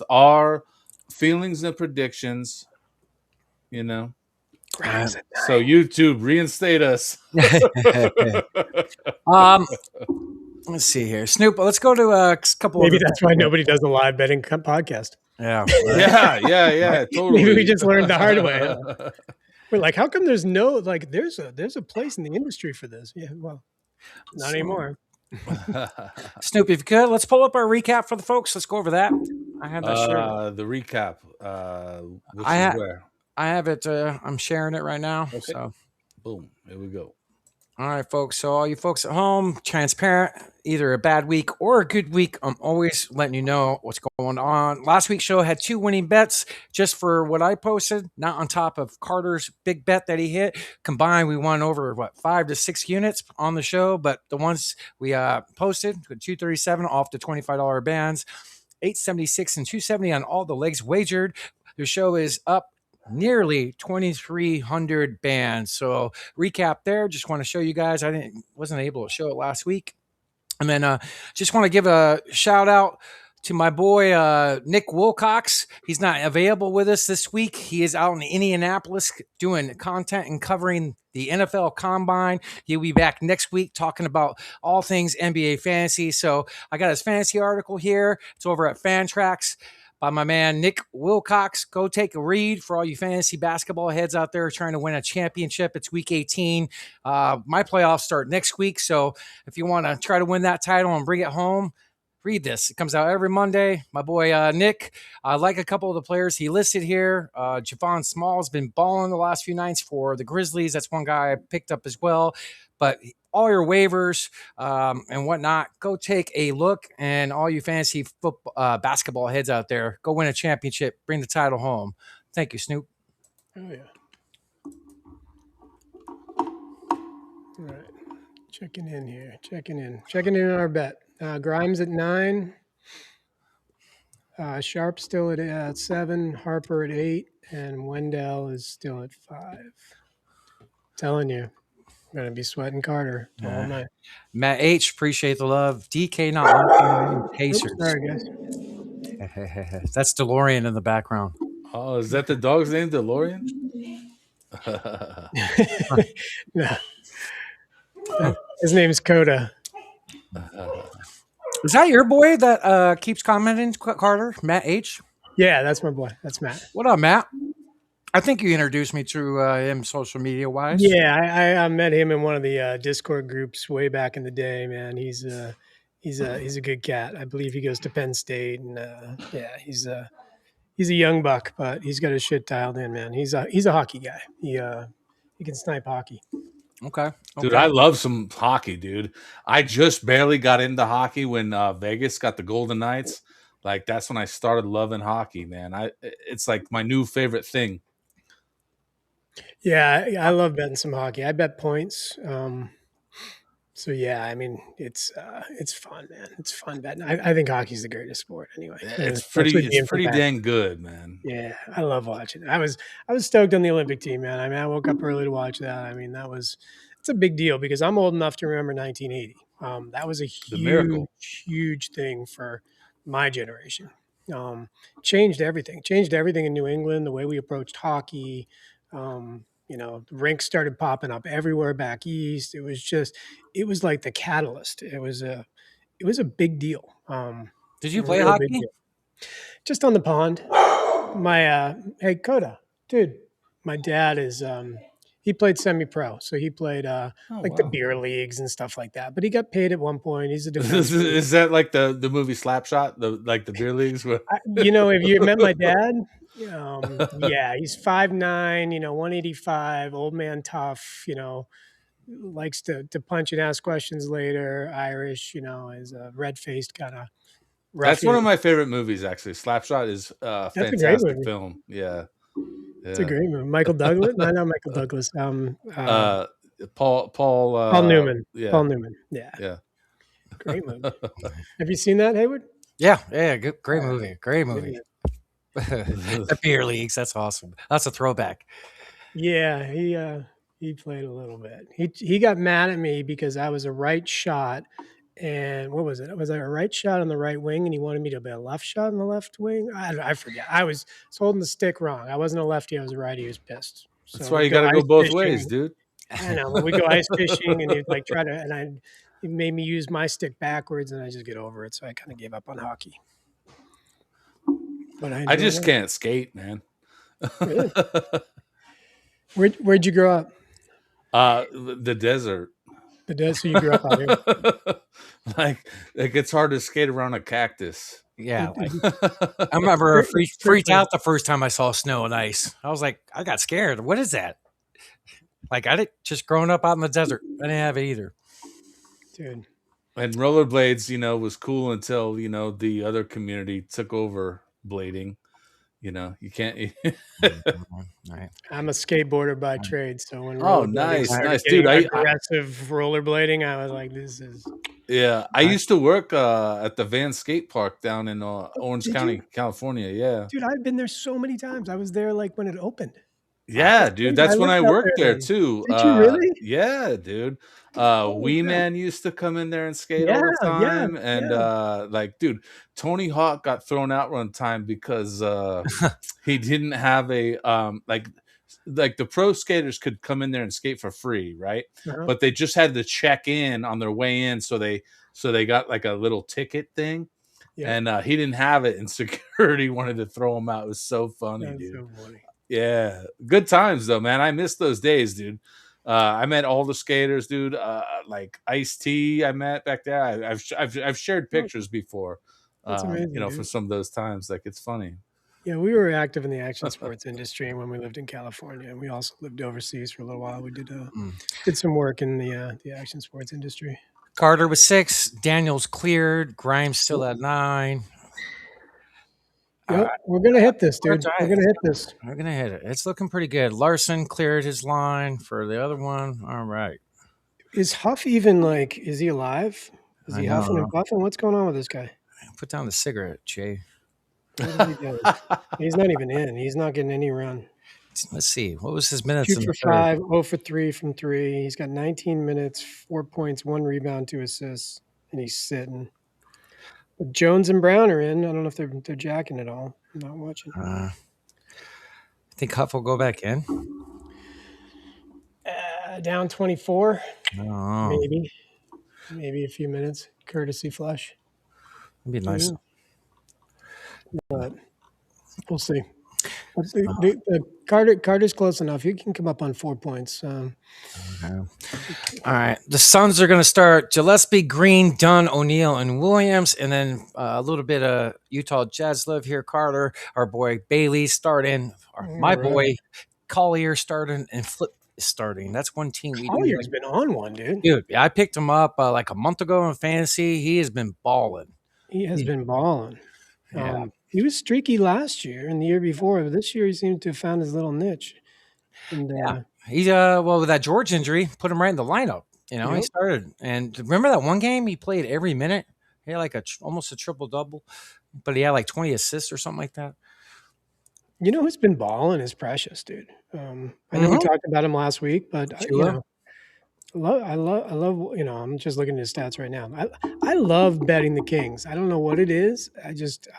our feelings and predictions. You know. So YouTube, reinstate us. Let's see here, Snoop. Let's go to a couple. Maybe that's why nobody does a live betting podcast. Yeah, yeah. Totally. Maybe we just learned the hard way. We're like, how come there's no there's a place in the industry for this? Yeah, well, not anymore. Snoop, if you could, let's pull up our recap for the folks. Let's go over that. I have that shared. The recap. I have it. I'm sharing it right now. Okay. So, boom. Here we go. All right, folks. So, all you folks at home, transparent, either a bad week or a good week. I'm always letting you know what's going on. Last week's show had 2 winning bets just for what I posted, not on top of Carter's big bet that he hit. Combined, we won over 5 to 6 units on the show, but the ones we posted, 237 off the $25 bands, 876 and 270 on all the legs wagered. The show is up nearly 2,300 bands. So recap there. Just want to show you guys. Wasn't able to show it last week, and then just want to give a shout out to my boy Nick Wilcox. He's not available with us this week. He is out in Indianapolis doing content and covering the NFL Combine. He'll be back next week talking about all things NBA fantasy. So I got his fantasy article here. It's over at Fantrax by my man Nick Wilcox. Go take a read for all you fantasy basketball heads out there trying to win a championship. It's week 18. My playoffs start next week. So if you want to try to win that title and bring it home, read this. It comes out every Monday. My boy Nick, I like a couple of the players he listed here. Javon Small's been balling the last few nights for the Grizzlies. That's one guy I picked up as well. But all your waivers and whatnot, go take a look. And all you fantasy football, basketball heads out there, go win a championship, bring the title home. Thank you, Snoop. Oh, yeah. All right. Checking in here. Checking in on our bet. Grimes at 9. Sharp still at 7. Harper at 8. And Wendell is still at 5. Telling you, I'm going to be sweating Carter all night. Matt H, appreciate the love. DK not liking Pacers. Sorry, guys. That's DeLorean in the background. Oh, is that the dog's name, DeLorean? No. His name is Coda. Is that your boy that keeps commenting, Carter? Matt H? Yeah, that's my boy. That's Matt. What up, Matt? I think you introduced me to him social media wise. Yeah, I met him in one of the Discord groups way back in the day. Man, he's a good cat. I believe he goes to Penn State, and he's a young buck, but he's got his shit dialed in. Man, he's a hockey guy. He can snipe hockey. Okay. Dude, I love some hockey, dude. I just barely got into hockey when Vegas got the Golden Knights. Like, that's when I started loving hockey, man. It's like my new favorite thing. Yeah, I love betting some hockey. I bet points. So yeah, I mean, it's fun, man. It's fun betting. I think hockey's the greatest sport anyway. It's pretty dang good, man. Yeah, I love watching it. I was stoked on the Olympic team, man. I mean, I woke up early to watch that. I mean, it's a big deal because I'm old enough to remember 1980. That was a huge thing for my generation. Changed everything in New England, the way we approached hockey. The rinks started popping up everywhere back east. It was like the catalyst. It was a big deal. Did you play hockey? Just on the pond. Hey Coda, dude, my dad is he played semi-pro, so he played the beer leagues and stuff like that. But he got paid at one point. He's a defenseman. Is that like the movie Slapshot, the beer leagues? If you met my dad, yeah, he's 5'9", 185, old man tough, likes to punch and ask questions later, Irish, is a red-faced kind of ruffian. That's one of my favorite movies, actually. Slapshot is a fantastic film. Yeah. It's a great movie. Michael Douglas? No, not Michael Douglas. Paul Newman. Yeah. Paul Newman. Yeah. Yeah. Great movie. Have you seen that, Haywood? Yeah. Good, great movie. Great movie. The beer leagues. That's awesome. That's a throwback. Yeah, he played a little bit. He got mad at me because I was a right shot. And what was it? Was I a right shot on the right wing, and he wanted me to be a left shot on the left wing? I forget. I was holding the stick wrong. I wasn't a lefty. I was a righty. He was pissed. So that's why you got to go both ways, dude. I know. We go ice fishing, and he'd like try to, he made me use my stick backwards, and I just get over it. So I kind of gave up on hockey. But I just can't skate, man. Really? Where'd you grow up? The desert. The desert. So you grew up out here. Like it's hard to skate around a cactus. Yeah, I remember freaked out the first time I saw snow and ice. I was like, I got scared. What is that? Like I did just growing up out in the desert. I didn't have it either. Dude. And rollerblades, was cool until the other community took over blading. You can't. Mhm. Right. I'm a skateboarder by trade, so when Oh, rollerblading nice, started nice, dude. getting I aggressive rollerblading, I was like, "This is." Yeah, I used to work at the Van Skate Park down in Orange Did you, County, California. Yeah, dude? I've been there so many times. I was there like when it opened. yeah, That's dude. crazy. I That's when I lived out worked there there then. too. Did you really? Yeah, dude. Holy Wee crap! Man used to come in there and skate Yeah, all the yeah, time, and yeah. like, dude, Tony Hawk got thrown out one time because he didn't have a like the pro skaters could come in there and skate for free, right? Uh-huh. But they just had to check in on their way in, so they got like a little ticket thing. Yep. And he didn't have it, and security wanted to throw him out. It was so funny, That's dude. so funny. Yeah, good times though, man. I miss those days, dude. I met all the skaters, dude. Like Ice T, I met back there. I've shared Oh, pictures before, that's amazing, from dude. some of those times. Like it's funny. Yeah, we were active in the action sports industry when we lived in California, and we also lived overseas for a little while. We Mm. did some work in the action sports industry. Carter was 6. Daniels cleared. Grimes still at 9. Yep, we're gonna hit this, That's dude. all We're right. gonna hit this. We're gonna hit it. It's looking pretty good. Larson cleared his line for the other one. All right. Is Huff even like? Is he alive? Is I he huffing and know. puffing? What's going on with this guy? Put down the cigarette, Jay. What is he doing? He's not even in. He's not getting any run. Let's see. What was his minutes 2 in the for third? 5, 0 for 3 from 3. He's got 19 minutes, 4 points, 1 rebound, 2 assists, and he's sitting. But Jones and Brown are in. I don't know if they're jacking it all. I'm not watching. I think Huff will go back in. Down 24, Oh, maybe a few minutes. Courtesy flush, that'd be nice. but we'll see. But Carter's close enough. He can come up on 4 points. Okay. All right. The Suns are going to start Gillespie, Green, Dunn, O'Neal, and Williams. And then a little bit of Utah Jazz love here. Carter, our boy Bailey starting. My boy Collier starting, and Flip is starting. That's one team we Collier's been on one, dude. Dude, I picked him up like a month ago in fantasy. He has been balling. He has been balling. Yeah. He was streaky last year and the year before, but this year he seemed to have found his little niche. And He well, with that George injury, put him right in the lineup. He Yep. started. And remember that one game he played every minute? He had like almost a triple double, but he had like 20 assists or something like that. you know who's been balling is Precious, dude. I know we talked about him last week, but I love. I'm just looking at his stats right now. I love betting the Kings. I don't know what it is. I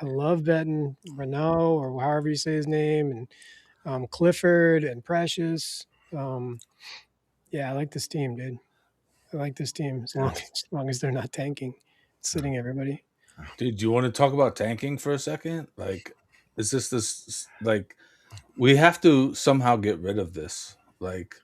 love betting Renault or however you say his name, and Clifford and Precious. Yeah, I like this team, dude. I like this team as long as they're not tanking, sitting everybody. Dude, do you want to talk about tanking for a second? Like, is this like we have to somehow get rid of this? Like,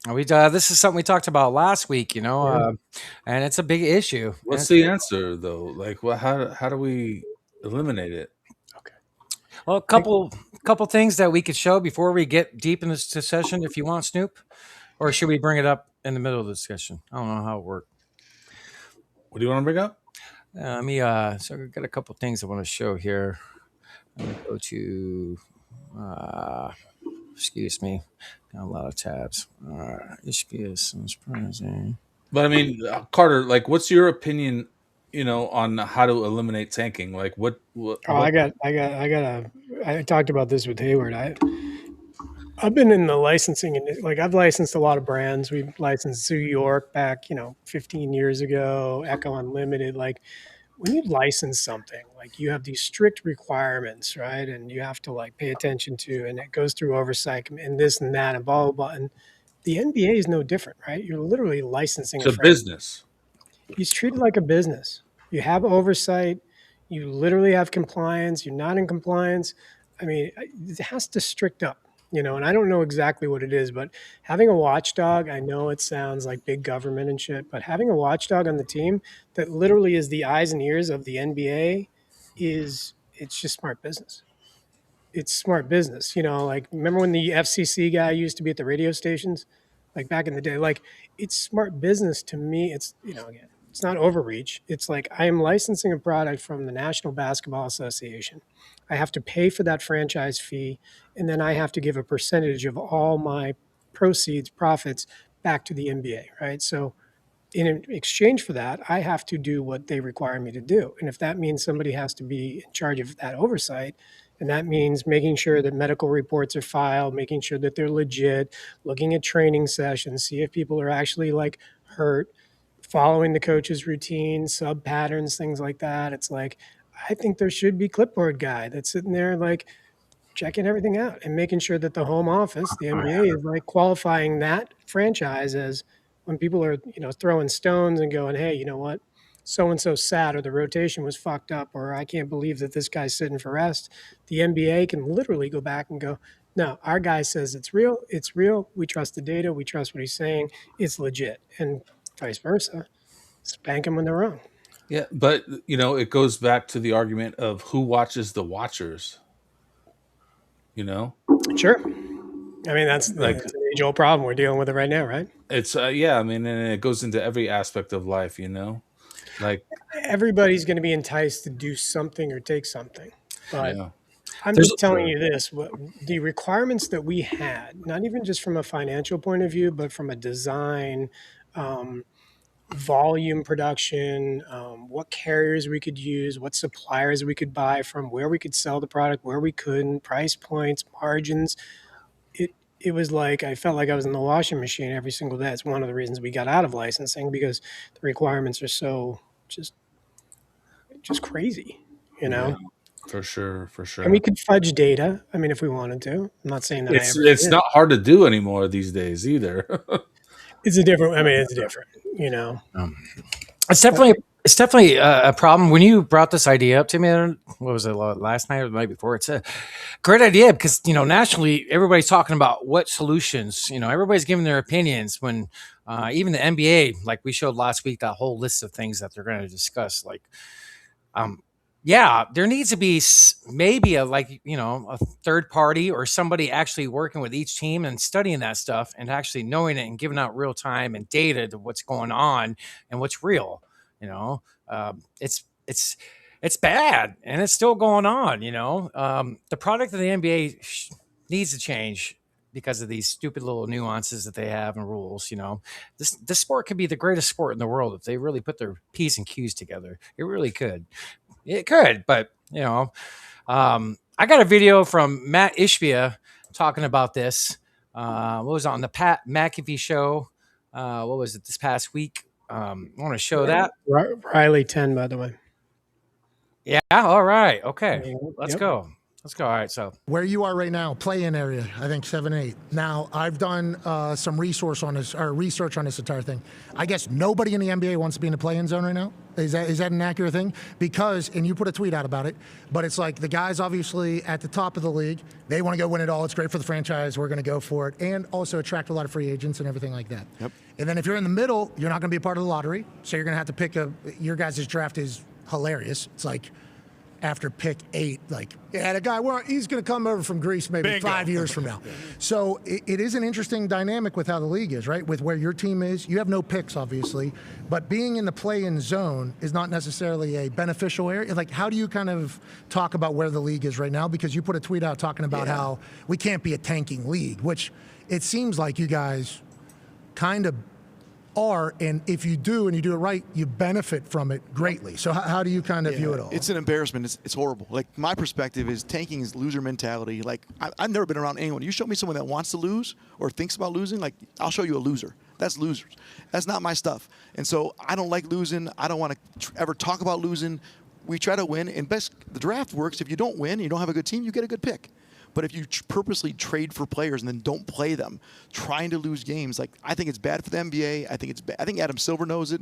This is something we talked about last week, and it's a big issue. what's the answer though? Like, how do we eliminate it? Okay. Well, a couple things that we could show before we get deep in this discussion, if you want, Snoop, or should we bring it up in the middle of the discussion? I don't know how it works. What do you want to bring up? So I've got a couple things I want to show here. I'm gonna go to, excuse me, got a lot of tabs. HBS and surprising. But I mean, Carter, like, what's your opinion? On how to eliminate tanking? Like, what I talked about this with Hayward. I've been in the licensing and like I've licensed a lot of brands. We licensed New York back, 15 years ago, Echo Unlimited. Like when you license something, like you have these strict requirements, right? And you have to like pay attention to, and it goes through oversight and this and that and blah, blah, blah. And the NBA is no different, right? You're literally licensing it's a business. He's treated like a business. You have oversight. You literally have compliance. You're not in compliance. I mean, it has to strict up, and I don't know exactly what it is, but having a watchdog, I know it sounds like big government and shit, but having a watchdog on the team that literally is the eyes and ears of the NBA it's just smart business. it's smart business. Like remember when the FCC guy used to be at the radio stations, like back in the day. Like it's smart business to me. It's again, it's not overreach. It's like I am licensing a product from the National Basketball Association. I have to pay for that franchise fee, and then I have to give a percentage of all my proceeds, profits back to the NBA, right? So in exchange for that, I have to do what they require me to do. And if that means somebody has to be in charge of that oversight, and that means making sure that medical reports are filed, making sure that they're legit, looking at training sessions, see if people are actually like hurt, following the coach's routine, sub patterns, things like that. It's like, I think there should be clipboard guy that's sitting there like checking everything out and making sure that the home office, the NBA, is like qualifying that franchise as when people are, throwing stones and going, hey, you know what? So and so sad, or the rotation was fucked up, or I can't believe that this guy's sitting for rest. The NBA can literally go back and go, no, our guy says it's real. It's real. We trust the data. We trust what he's saying. It's legit. And vice versa. Spank them when they're wrong. Yeah, but it goes back to the argument of who watches the watchers. Sure. I mean, that's Like an age-old problem. We're dealing with it right now, right? it's yeah, I mean, and it goes into every aspect of life, like Everybody's going to be enticed to do something or take something. But yeah. I'm just telling you this, the requirements that we had, not even just from a financial point of view, but from a design, volume production, what carriers we could use, what suppliers we could buy from, where we could sell the product, where we couldn't, price points, margins. It was like I felt like I was in the washing machine every single day. It's one of the reasons we got out of licensing, because the requirements are so just crazy, Yeah, for sure. And we could fudge data. I mean, if we wanted to. I'm not saying that It's not hard to do anymore these days either. It's a different. I mean, it's different. It's definitely a problem. When you brought this idea up to me, what was it, last night or the night before? It's a great idea because, nationally, everybody's talking about what solutions, everybody's giving their opinions when even the NBA, like we showed last week, that whole list of things that they're going to discuss. Like, yeah, there needs to be maybe a third party or somebody actually working with each team and studying that stuff and actually knowing it and giving out real time and data to what's going on and what's real. It's bad and it's still going on. The product of the NBA needs to change because of these stupid little nuances that they have and rules. This sport could be the greatest sport in the world if they really put their P's and Q's together. It really could. It could, but I got a video from Matt Ishbia talking about this. What was it, on the Pat McAfee show? What was it this past week? I want to show that. Riley 10, by the way. Yeah. All right. Okay. Let's go. All right. So where you are right now, play-in area, I think 7-8. Now, I've done some research on this entire thing. I guess nobody in the NBA wants to be in the play-in zone right now. Is that an accurate thing? Because, and you put a tweet out about it, but it's like the guys obviously at the top of the league, they want to go win it all. It's great for the franchise. We're going to go for it, and also attract a lot of free agents and everything like that. Yep. And then if you're in the middle, you're not going to be a part of the lottery, so you're going to have to pick your guys' draft is hilarious. It's like, after pick 8, like, yeah, the guy, he's going to come over from Greece maybe Bingo. 5 years from now. So it is an interesting dynamic with how the league is, right? With where your team is. You have no picks, obviously, but being in the play-in zone is not necessarily a beneficial area. Like, how do you kind of talk about where the league is right now? Because you put a tweet out talking about how we can't be a tanking league, which it seems like you guys kind of are, and if you do and you do it right, you benefit from it greatly. So how do you kind of view it all? It's an embarrassment. It's horrible. Like, my perspective is tanking is loser mentality. Like, I've never been around anyone. You show me someone that wants to lose or thinks about losing, like, I'll show you a loser. That's losers. That's not my stuff. And so I don't like losing. I don't want to ever talk about losing. We try to win, and the draft works. If you don't win, you don't have a good team, you get a good pick. But if you purposely trade for players and then don't play them, trying to lose games, like, I think it's bad for the NBA. I think it's bad. I think Adam Silver knows it.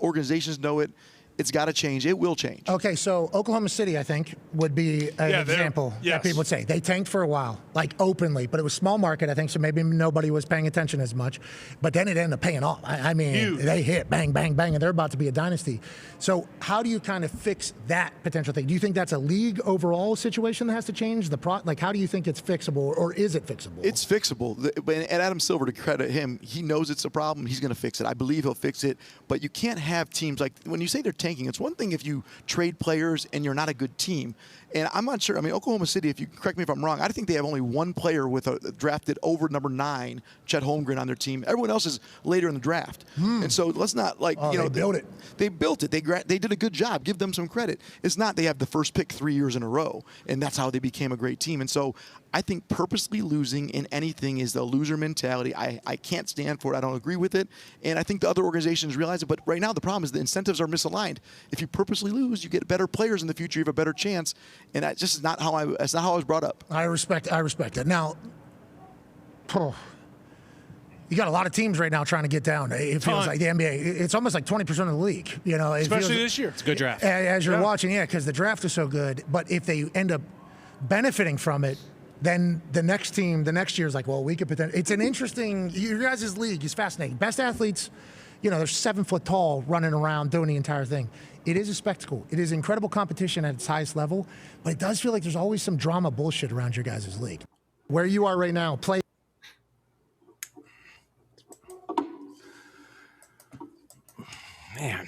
Organizations know it. It's got to change. It will change. Okay, so Oklahoma City, I think, would be an example that people would say. They tanked for a while, like openly, but it was small market, I think, so maybe nobody was paying attention as much. But then it ended up paying off. I mean, they hit bang, bang, bang, and they're about to be a dynasty. So how do you kind of fix that potential thing? Do you think that's a league overall situation that has to change? Like, how do you think it's fixable, or is it fixable? It's fixable. And Adam Silver, to credit him, he knows it's a problem. He's going to fix it. I believe he'll fix it. But you can't have teams like, when you say they're tanking, it's one thing if you trade players and you're not a good team. And I'm not sure. I mean, Oklahoma City, if you correct me if I'm wrong, I think they have only one player with a drafted over number 9, Chet Holmgren, on their team. Everyone else is later in the draft. And so let's not they built it. They built it. They did a good job. Give them some credit. It's not they have the first pick 3 years in a row, and that's how they became a great team. And so I think purposely losing in anything is the loser mentality. I can't stand for it. I don't agree with it. And I think the other organizations realize it. But right now the problem is the incentives are misaligned. If you purposely lose, you get better players in the future. You have a better chance. And that just is not how that's not how I was brought up. I respect that. Now, you got a lot of teams right now trying to get down. It feels like the NBA. It's almost like 20% of the league. You know, especially this year. It's a good draft. As you're watching, because the draft is so good. But if they end up benefiting from it, then the next team, the next year is like, well, we could potentially. It's an interesting. Your guys' league is fascinating. Best athletes, they're 7 foot tall, running around doing the entire thing. It is a spectacle. It is incredible competition at its highest level, but it does feel like there's always some drama bullshit around your guys' league. Where you are right now, play. Man,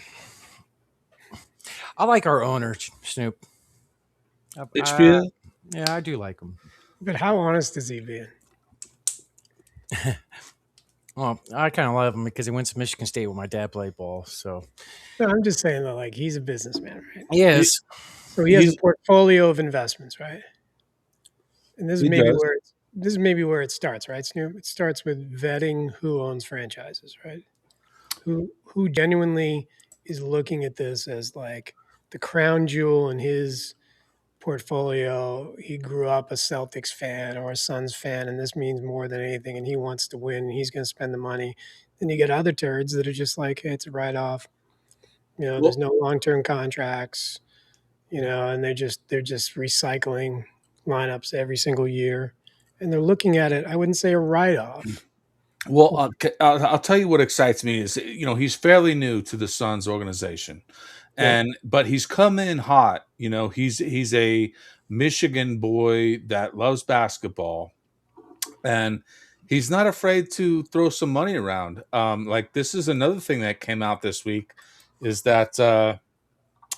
I like our owner, Snoop. HBA? Yeah, I do like him. But how honest is he being? Well, I kind of love him because he went to Michigan State where my dad played ball. So, No, I'm just saying that, like, he's a businessman, right? yes, So he has a portfolio of investments, right? And this is maybe where it starts, right, Snoop? It starts with vetting who owns franchises, right? Who genuinely is looking at this as like the crown jewel in his portfolio. He grew up a Celtics fan or a Suns fan, and this means more than anything, and he wants to win, and he's going to spend the money. Then you get other turds that are just like, hey, it's a write-off. There's no long-term contracts, and they're just recycling lineups every single year, and they're looking at it. I wouldn't say a write-off. Well, I'll tell you what excites me is, he's fairly new to the Suns organization, but he's come in hot. He's a Michigan boy that loves basketball, and he's not afraid to throw some money around. Like, this is another thing that came out this week is that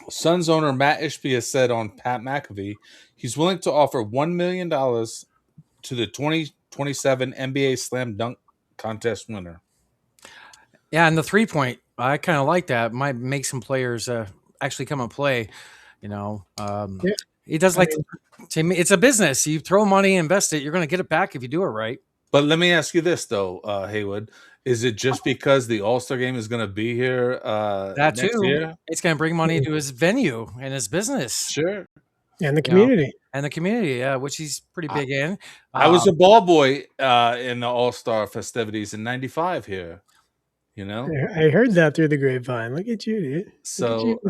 Suns owner Matt Ishbia has said on Pat McAfee he's willing to offer $1 million to the 2027 NBA Slam Dunk Contest winner. Yeah, and the 3-point, I kind of like that. Might make some players actually come and play. He does like to me. It's a business. You throw money, invest it. You're going to get it back if you do it right. But let me ask you this, though, Haywood. Is it just because the All-Star game is going to be here that next too? year? It's going to bring money to his venue and his business. Sure. And the community. Which he's pretty big in. I was a ball boy in the All-Star festivities in '95 here. I heard that through the grapevine. Look at you, dude. So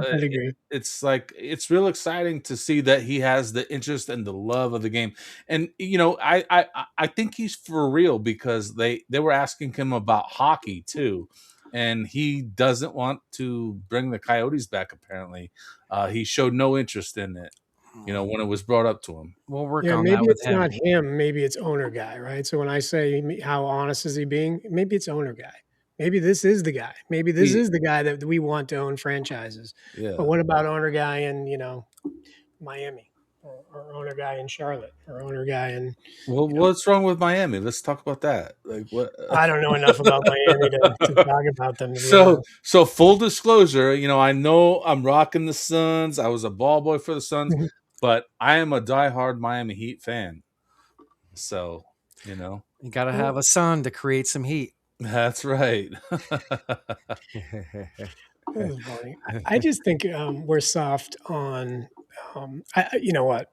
it's like, it's real exciting to see that he has the interest and the love of the game. And I think he's for real, because they were asking him about hockey too, and he doesn't want to bring the Coyotes back. Apparently, he showed no interest in it. When it was brought up to him. We'll work on that. Maybe with it's him. not him. Maybe it's owner guy, right? So when I say how honest is he being, maybe it's owner guy. Maybe this is the guy. Maybe this is the guy that we want to own franchises. Yeah. But what about owner guy in, Miami, or owner guy in Charlotte, or owner guy in? Well, what's wrong with Miami? Let's talk about that. Like, what? I don't know enough about Miami to talk about them. So full disclosure, I know I'm rocking the Suns. I was a ball boy for the Suns, but I am a diehard Miami Heat fan. So, you got to have a son to create some heat. That's right. I just think we're soft on. You know what?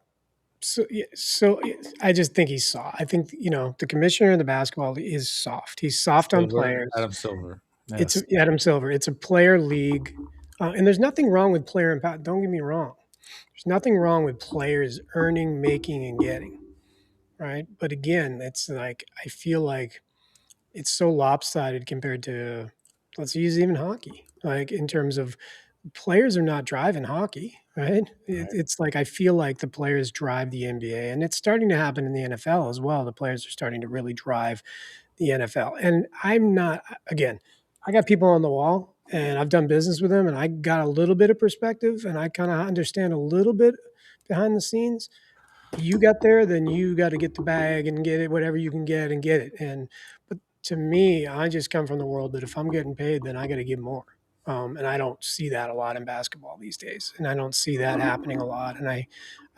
So I just think he's soft. I think the commissioner of the basketball is soft. He's soft on players. Adam Silver. Yes. It's Adam Silver. It's a player league. And there's nothing wrong with player empowerment. Don't get me wrong. There's nothing wrong with players earning, making, and getting. Right. But again, it's like, I feel like it's so lopsided compared to, let's use even hockey, like in terms of players are not driving hockey, right? It's like I feel like the players drive the NBA, and it's starting to happen in the NFL as well. The players are starting to really drive the NFL. And I'm not, again, I got people on the wall and I've done business with them and I got a little bit of perspective and I kind of understand a little bit behind the scenes. You got there, then you got to get the bag and get it, whatever you can get and get it. And, but to me, I just come from the world that if I'm getting paid, then I got to give more. And I don't see that a lot in basketball these days. And I don't see that happening a lot. And I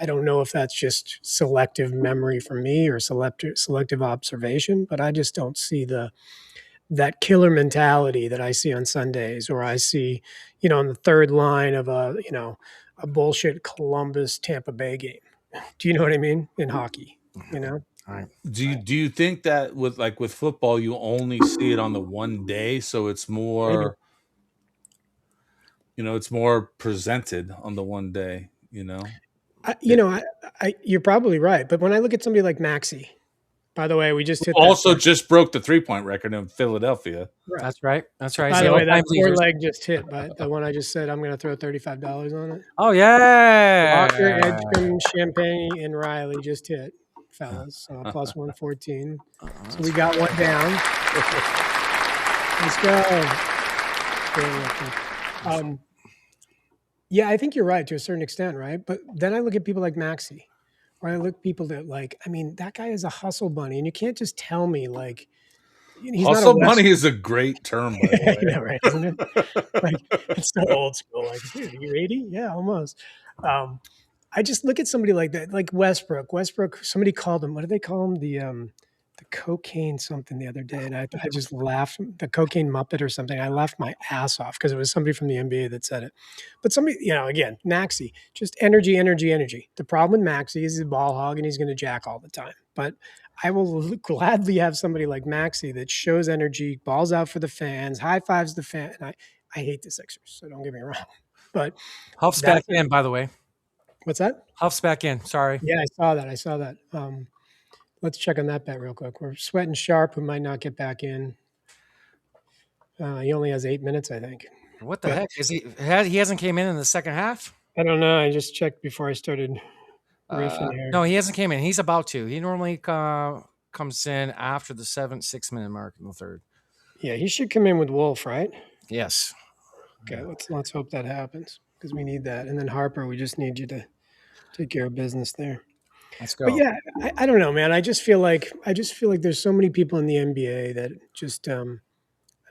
don't know if that's just selective memory for me or selective observation, but I just don't see that killer mentality that I see on Sundays, or I see, on the third line of a bullshit Columbus Tampa Bay game. Do you know what I mean? In hockey, All right. Do you think that with football you only see it on the one day, so it's Maybe. more it's more presented on the one day, You're probably right. But when I look at somebody like Maxi, by the way, we just hit Also that. just broke the 3-point record in Philadelphia. Right. That's right. That's right. By He's the way, that all-time four leaders. leg just hit, but the one I just said, I'm going to throw $35 on it. Oh yeah. Walker, Edgecombe, Champagne, and Riley just hit, fellas. Plus 114. So we got one down. Let's go. Yeah, I think you're right to a certain extent, right? But then I look at people like Maxi, or I look at people that that guy is a hustle bunny, and you can't just tell me he's Hustle not a money is a great term, by the way. I know, right? Isn't it? It's so old school. Like, dude, are you 80? Yeah, almost. I just look at somebody like that, like Westbrook. Westbrook, somebody called him, what did they call him? The cocaine something the other day. And I just laughed, the cocaine Muppet or something. I laughed my ass off because it was somebody from the NBA that said it. But somebody, again, Maxi, just energy, energy, energy. The problem with Maxi is he's a ball hog and he's going to jack all the time. But I will gladly have somebody like Maxi that shows energy, balls out for the fans, high fives the fan. And I hate the Sixers, so don't get me wrong. But Huff's back in, by the way. What's that? Huff's back in. Sorry. Yeah, I saw that. Let's check on that bet real quick. We're sweating Sharp, who might not get back in. He only has 8 minutes, I think. What the heck is he? He hasn't came in the second half. I don't know. I just checked before I started riffing here. No, he hasn't came in. He's about to. He normally comes in after the 6-minute mark in the third. Yeah, he should come in with Wolf, right? Yes. Okay, let's hope that happens because we need that. And then Harper, we just need you to take care of business there. Let's go. But yeah, I don't know, man. I just feel like there's so many people in the NBA that just I don't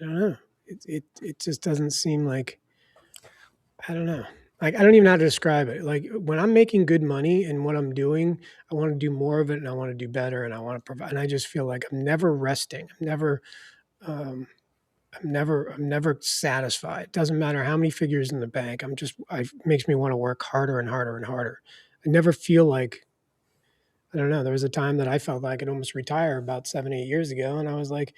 know. It just doesn't seem like, I don't know. Like, I don't even know how to describe it. Like, when I'm making good money and what I'm doing, I want to do more of it and I want to do better and I want to provide. And I just feel like I'm never resting. I'm never satisfied. It doesn't matter how many figures in the bank. It makes me want to work harder and harder and harder. I never feel like, I don't know. There was a time that I felt like I could almost retire about 7-8 years ago. And I was like,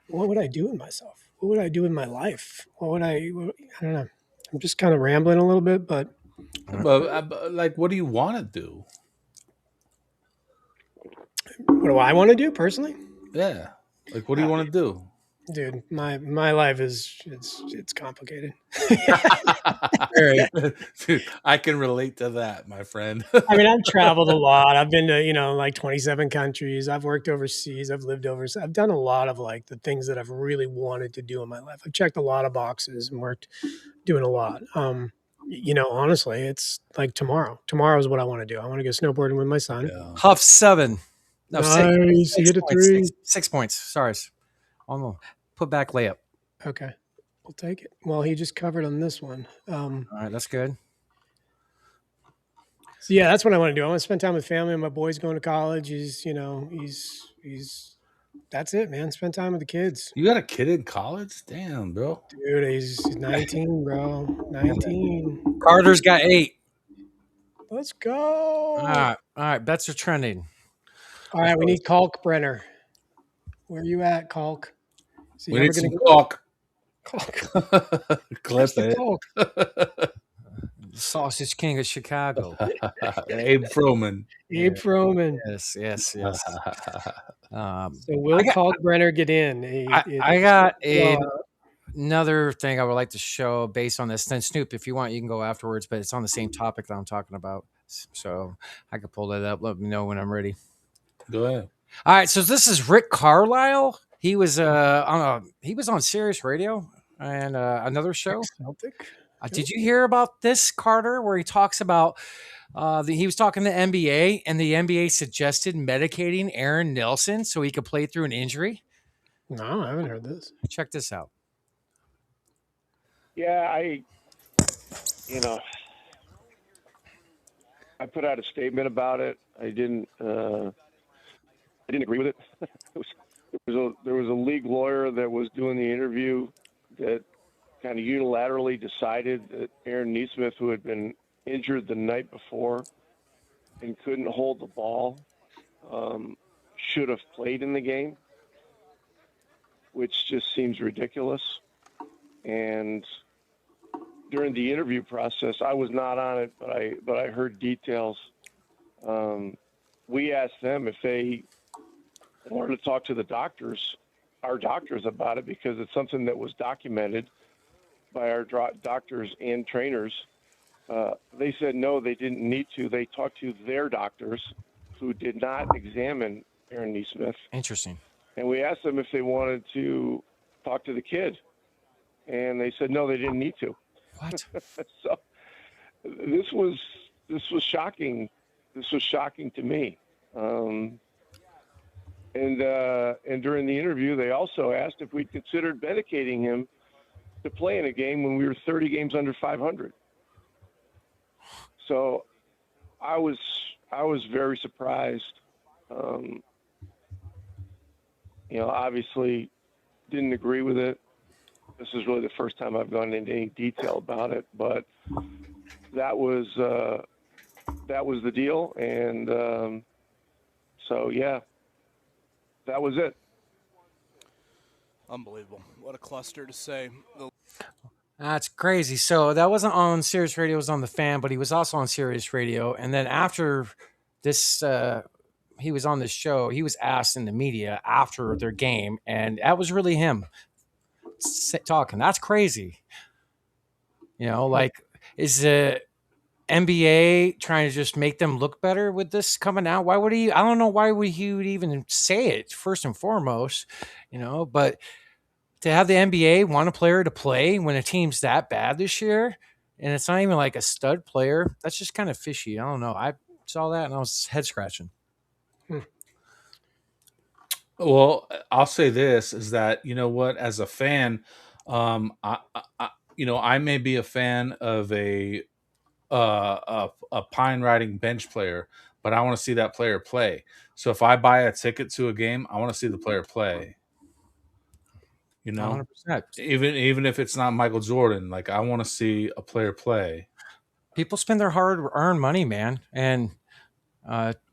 what would I do with myself? What would I do with my life? I don't know. I'm just kind of rambling a little bit, but But what do you want to do? what do I want to do personally? Yeah. Like, what do you want to do? Dude, my life it's complicated. Dude, I can relate to that, my friend. I mean, I've traveled a lot. I've been to, like 27 countries. I've worked overseas. I've lived overseas. I've done a lot of like the things that I've really wanted to do in my life. I've checked a lot of boxes and worked doing a lot. Honestly, it's like tomorrow. Tomorrow is what I want to do. I want to go snowboarding with my son. Yeah. Huff 7. No, Nice. You hit a points, 3. 6 points. Sorry. Almost. Put back layup. Okay. We'll take it. Well, he just covered on this one. All right, that's good. So yeah, that's what I want to do. I want to spend time with family. My boy's going to college. He's that's it, man. Spend time with the kids. You got a kid in college? Damn, bro. Dude, he's 19, bro. 19. Carter's got 8. Let's go. All right. Bets are trending. All right, we need Kalk Brenner. Where are you at, Kalk? We need some caulk. Clip the it. Coke. Sausage King of Chicago. Abe Froman. Abe Froman. Yes. So will Kalkbrenner get in? I got Well, another thing I would like to show based on this. Then Snoop, if you want, you can go afterwards, but it's on the same topic that I'm talking about. So I could pull that up. Let me know when I'm ready. Go ahead. All right, so this is Rick Carlisle. He was on Sirius Radio and another show. Celtic. Did you hear about this, Carter, where he talks about he was talking to NBA and the NBA suggested medicating Aaron Nelson so he could play through an injury? No, I haven't heard this. Check this out. Yeah, I put out a statement about it. I didn't agree with it. There was a league lawyer that was doing the interview that kind of unilaterally decided that Aaron Nesmith, who had been injured the night before and couldn't hold the ball, should have played in the game, which just seems ridiculous. And during the interview process, I was not on it, but I heard details. We asked them if they wanted to talk to our doctors about it, because it's something that was documented by our doctors and trainers. They said no, they didn't need to. They talked to their doctors, who did not examine Aaron Nesmith. Interesting. And we asked them if they wanted to talk to the kid, and they said no, they didn't need to. What? So this was shocking. This was shocking to me. And during the interview, they also asked if we'd considered medicating him to play in a game when we were 30 games under 500. So I was very surprised. Obviously didn't agree with it. This is really the first time I've gone into any detail about it, but that was the deal. And so, yeah, that was it. Unbelievable. What a cluster to say. That's crazy. So that wasn't on Sirius Radio, it was on the Fan, but he was also on Sirius Radio. And then after this, he was on this show, he was asked in the media after their game, and that was really him talking. That's crazy. Is the NBA trying to just make them look better with this coming out? Why would he? I don't know why would he would even say it first and foremost, but to have the NBA want a player to play when a team's that bad this year, and it's not even like a stud player, that's just kind of fishy. I don't know. I saw that and I was head scratching. Well, I'll say this is that, you know what, as a fan, I may be a fan of a pine riding bench player, but I want to see that player play. So if I buy a ticket to a game, I want to see the player play. 100%. Even if it's not Michael Jordan, like I want to see a player play. People spend their hard-earned money, man, and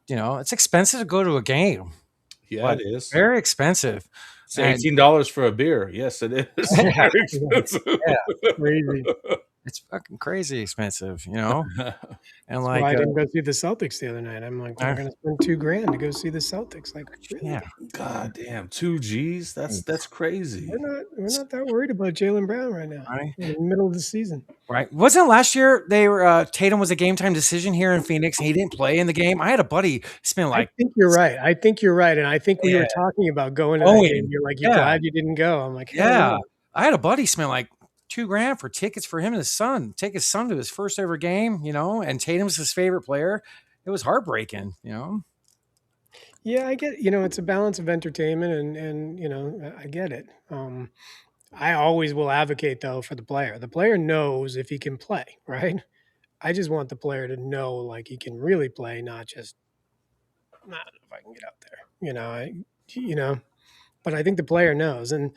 it's expensive to go to a game. Yeah, it is very expensive. It's $18 for a beer. Yes, it is. Very expensive. Yeah, crazy. It's fucking crazy expensive, And That's why I didn't go see the Celtics the other night. I'm like, we're going to spend $2,000 to go see the Celtics. Like, really? Yeah, God damn, $2,000. That's crazy. We're not that worried about Jaylen Brown right now. Right. In the middle of the season. Right. Wasn't last year they were Tatum was a game time decision here in Phoenix and he didn't play in the game? I had a buddy spend like. I think you're right. And I think we were talking about going to that game. You're like, you're glad you didn't go. I'm like, yeah. I had a buddy spend like $2,000 for tickets for him and his son. Take his son to his first ever game, and Tatum's his favorite player. It was heartbreaking, Yeah, I get it's a balance of entertainment and I get it. I always will advocate though for the player. The player knows if he can play, right? I just want the player to know like he can really play, not just not if I can get out there. But I think the player knows. And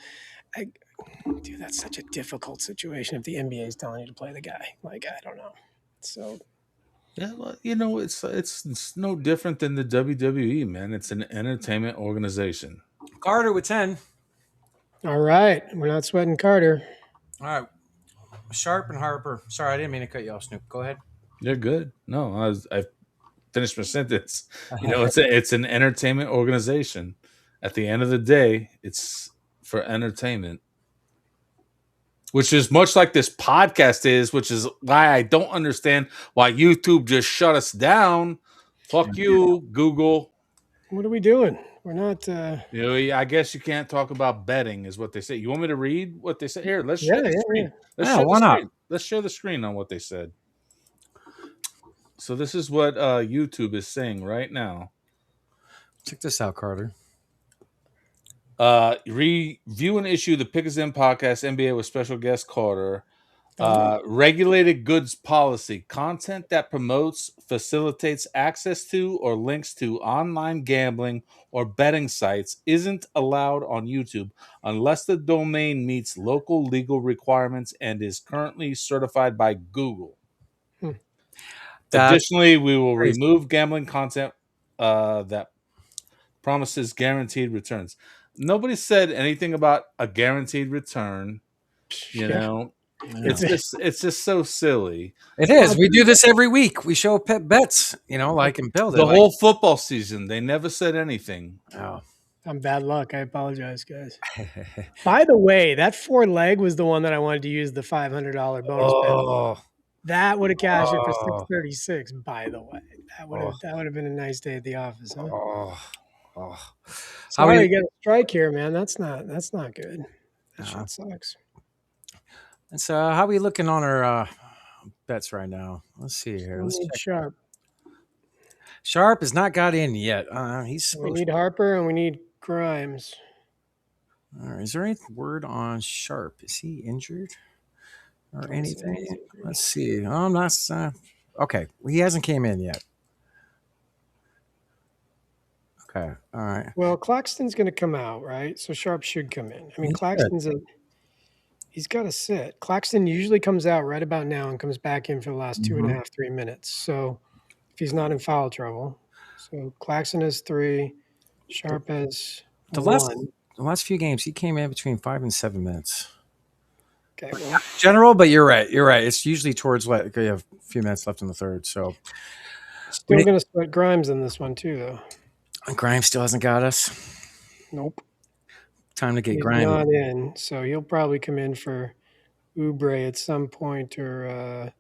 dude, that's such a difficult situation if the NBA is telling you to play the guy. Like, I don't know. So yeah, well, it's no different than the WWE, man. It's an entertainment organization. Carter with 10. All right. We're not sweating Carter. All right. Sharp and Harper. Sorry, I didn't mean to cut you off, Snoop. Go ahead. You're good. No, I finished my sentence. It's an entertainment organization. At the end of the day, it's for entertainment, which is much like this podcast is, which is why I don't understand why YouTube just shut us down. Fuck you, Google. What are we doing? We're not. I guess you can't talk about betting, is what they say. You want me to read what they said? Here, let's Yeah, share the yeah, screen. yeah. Let's Yeah, share the why not? screen. Let's share the screen on what they said. So this is what YouTube is saying right now. Check this out, Carter. Review and issue the Pick Is In podcast, NBA with special guest Carter. Regulated goods policy. Content that promotes, facilitates access to, or links to online gambling or betting sites isn't allowed on YouTube unless the domain meets local legal requirements and is currently certified by Google. That's Additionally, we will crazy. remove gambling content that promises guaranteed returns. Nobody said anything about a guaranteed return. You know, it's just so silly. It is. We do this every week. We show pet bets, like and build it. The whole football season, they never said anything. Oh. I'm bad luck. I apologize, guys. By the way, that 4-leg was the one that I wanted to use the $500 bonus bet. Oh. That would have cashed it for 636. By the way, that would have been a nice day at the office, huh? Oh. Sorry, you got a strike here, man. That's not good. That shit sucks. And so, how are we looking on our bets right now? Let's see here. Let's check. Sharp. Sharp has not got in yet. We need Harper and we need Grimes. All right. Is there any word on Sharp? Is he injured or anything? Let's see. Oh, I'm not. Okay. He hasn't came in yet. Okay. All right. Well, Claxton's going to come out, right? So Sharp should come in. I mean, Claxton's he's got to sit. Claxton usually comes out right about now and comes back in for the last 2.5, 3 minutes. So if he's not in foul trouble. So Claxton has 3. Sharp has the 1. last few games, he came in between 5 and 7 minutes. Okay. Well, general, but you're right. It's usually towards what you have a few minutes left in the third. So still going to split Grimes in this one too, though. Grimes still hasn't got us. Nope. Time to get He's Grimes not in, so he'll probably come in for Oubre at some point, or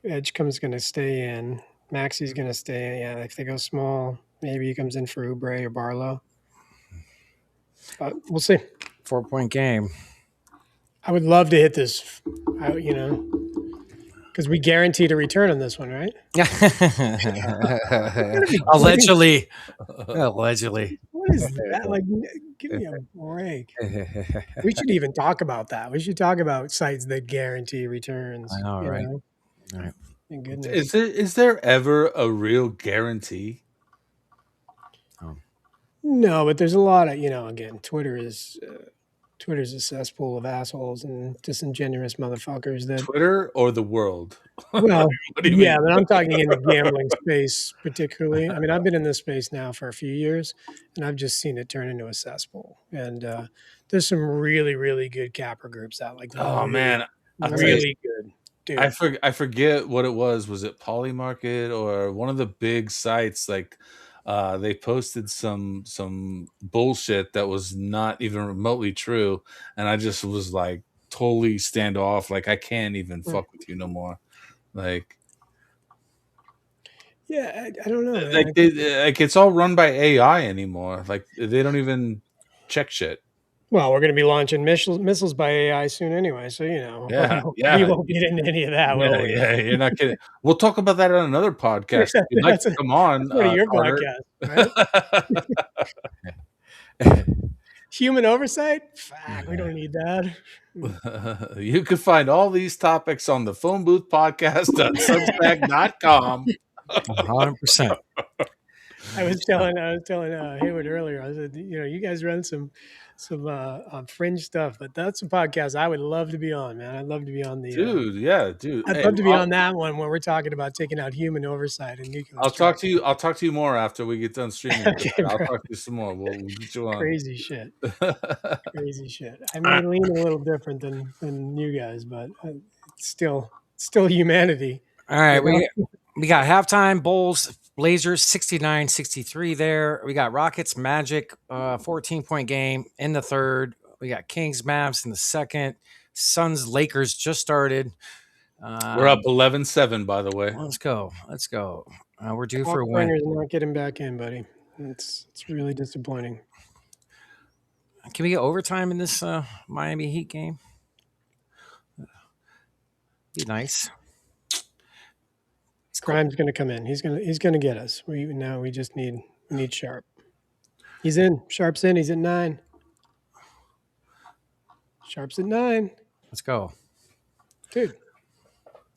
Edgecombe's going to stay in. Maxi's going to stay in. Yeah, if they go small, maybe he comes in for Oubre or Barlow. But we'll see. 4-point game. I would love to hit this, because we guaranteed a return on this one, right? Allegedly. What is that? Like, give me a break. We should even talk about that. We should talk about sites that guarantee returns. I know, right? All right. Thank goodness. Is there ever a real guarantee? No, but there's a lot of, again, Twitter's a cesspool of assholes and disingenuous motherfuckers that Twitter or the world? Well, What do you mean? but I'm talking in the gambling space particularly. I mean, I've been in this space now for a few years, and I've just seen it turn into a cesspool. And there's some really, really good capper groups out like that. Oh man, really good. Dude. I forget what it was. Was it Polymarket or one of the big sites? Like they posted some bullshit that was not even remotely true, and I just was like totally standoff. Like I can't even fuck with you no more. Like, yeah, I don't know. Like it's all run by AI anymore. Like they don't even check shit. Well, we're going to be launching missiles by AI soon anyway, so we won't get into any of that. Will we? Yeah, you're not kidding. We'll talk about that on another podcast. If you'd like to come on, that's one of your podcasts, right? Human oversight? Fuck, we don't need that. You can find all these topics on the Phone Booth Podcast on Substack.com. 100%. I was telling Hayward earlier. I said, you guys run some fringe stuff, but that's a podcast I would love to be on, man. I'd love to be on the. Dude, yeah, dude. I'd Hey, love to be on that one when we're talking about taking out human oversight and nuclear I'll talk strikes. to you. I'll talk to you more after we get done streaming. Okay, I'll bro. talk to you some more. We'll get you on. Crazy shit. Crazy shit. I may lean a little different than you guys, but it's still humanity. All right, You know? we got halftime. Bulls, Blazers, 69-63 there. We got Rockets, Magic, 14-point game in the third. We got Kings, Mavs in the second. Suns, Lakers just started. We're up 11-7, by the way. Let's go. We're due for a win. Springer's not getting back in, buddy. It's really disappointing. Can we get overtime in this Miami Heat game? Be nice. Grimes going to come in. He's going to get us. We just need Sharp. He's in. Sharp's in. He's at 9. Sharp's at 9. Let's go, dude.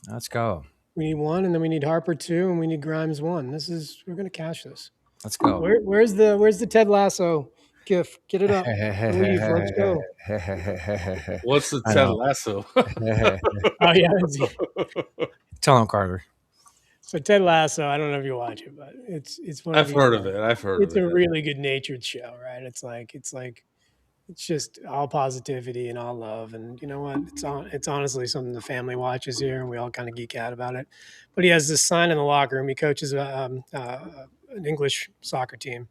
Let's go. We need 1, and then we need Harper 2, and we need Grimes 1. We're going to cash this. Let's go. Where's the Ted Lasso gif? Get it up. Leave. Let's go. What's the Ted Lasso? Oh yeah. Tell him, Carter. So Ted Lasso, I don't know if you watch it, but it's one. I've heard of it. It's a really good natured show, right? It's just all positivity and all love, and you know what? It's honestly something the family watches here, and we all kind of geek out about it. But he has this sign in the locker room. He coaches an English soccer team,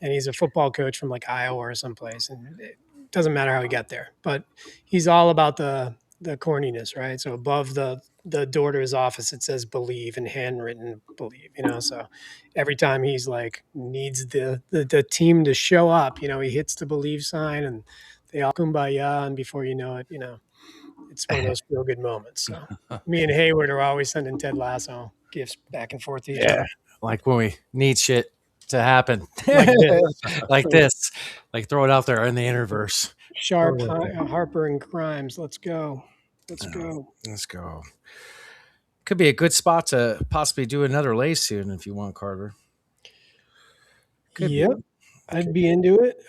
and he's a football coach from like Iowa or someplace, and it doesn't matter how he got there, but he's all about the corniness, right? So above the door to his office, it says "believe" and handwritten "believe." So every time he's like needs the team to show up, he hits the "believe" sign, and they all kumbaya, and before you know it, it's one of those feel good moments. So me and Hayward are always sending Ted Lasso gifts back and forth to each other. Like when we need shit to happen, like this, like throw it out there in the interverse. Sharp, Harper, and Grimes. Let's go. Let's go. Could be a good spot to possibly do another lay soon if you want, Carter. Yep, I'd be into it.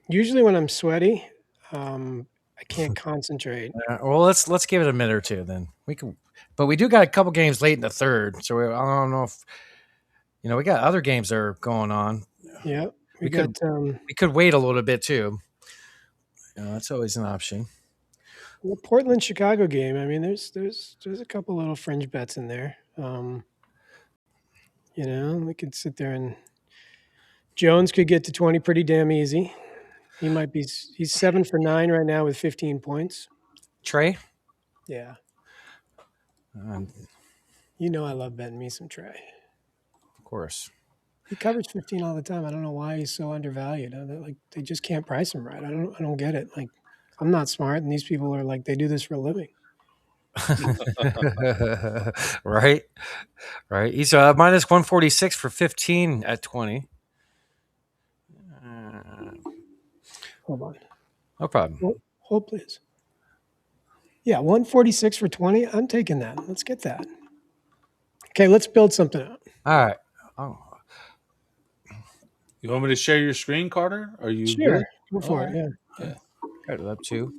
Usually when I'm sweaty, I can't concentrate. Well, let's give it a minute or two. Then we can, but we do got a couple games late in the third, so I don't know if we got other games that are going on. Yeah, we could wait a little bit too. That's always an option. The Portland Chicago game. I mean, there's a couple little fringe bets in there. We could sit there and Jones could get to 20 pretty damn easy. He's 7 for 9 right now with 15 points. Trey? Yeah. I love betting me some Trey. Of course. He covers 15 all the time. I don't know why he's so undervalued. They just can't price him right. I don't get it. Like, I'm not smart, and these people are like, they do this for a living. Right. He's minus 146 for 15 at 20. Hold on. No problem. Hold, please. Yeah, 146 for 20. I'm taking that. Let's get that. Okay, let's build something out. All right. Oh. You want me to share your screen, Carter? Are you sure? Good? Go for it. Yeah. Got it up too.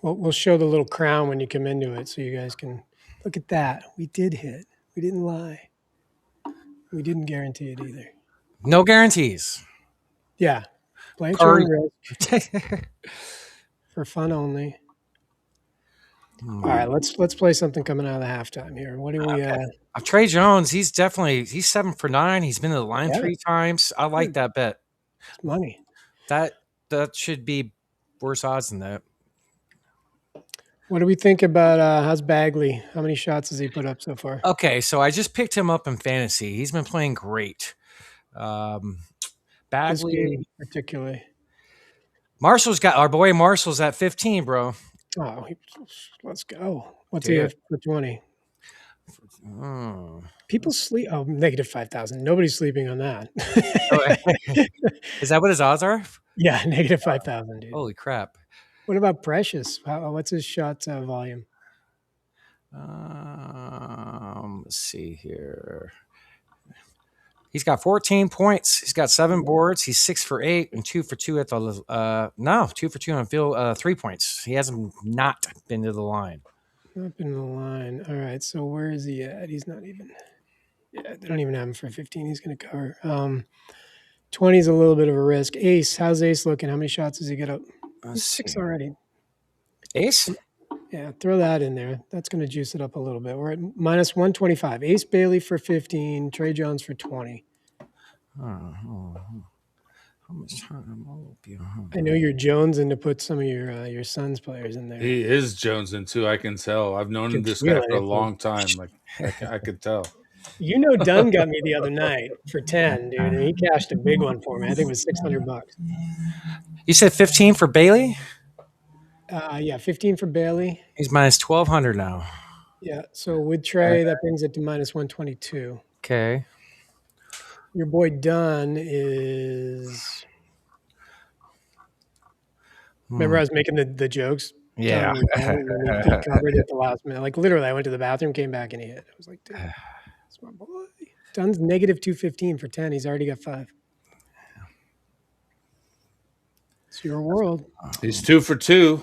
We'll show the little crown when you come into it, so you guys can look at that. We did hit. We didn't lie. We didn't guarantee it either. No guarantees. Yeah. Play at your own risk. For fun only. All right, let's play something coming out of the halftime here. What do we? Trey Jones, he's 7 for 9. He's been to the line 3 times. I like that bet. It's money. That should be worse odds than that. What do we think about how's Bagley? How many shots has he put up so far? Okay, so I just picked him up in fantasy. He's been playing great. Bagley, particularly. Our boy Marshall's at 15, bro. Oh, let's go. What's he have for 20? People sleep. Oh, negative 5,000. Nobody's sleeping on that. Is that what his odds are? Yeah, negative 5,000, dude. Holy crap. What about Precious? What's his shot volume? Let's see here. He's got 14 points. He's got 7 boards. He's 6 for 8 and 2 for 2 at the 2 for 2 on field 3 points. He hasn't not been to the line. Up in the line. All right. So where is he at? He's not even. Yeah, they don't even have him for 15. He's going to cover. 20 is a little bit of a risk. Ace, how's Ace looking? How many shots does he get up? He's 6 already. Ace? Yeah, throw that in there. That's going to juice it up a little bit. We're at minus 125. Ace Bailey for 15. Trey Jones for 20. How much time? I know you're jonesing to put some of your son's players in there. He is jonesing too. I can tell. I've known this guy for a long time. Like I could tell. You know, Dunn got me the other night for 10, dude, and he cashed a big one for me. I think it was $600. You said 15 for Bailey? Yeah, 15 for Bailey. He's minus 1,200 now. Yeah, so with Trey, that brings it to minus 122. Okay. Your boy Dunn is. Remember, I was making the jokes. Yeah. He covered it the last minute. Like literally, I went to the bathroom, came back, and he hit. I was like, dude, that's my boy. Dunn's negative 215 for 10. He's already got 5. It's your world. He's 2 for 2.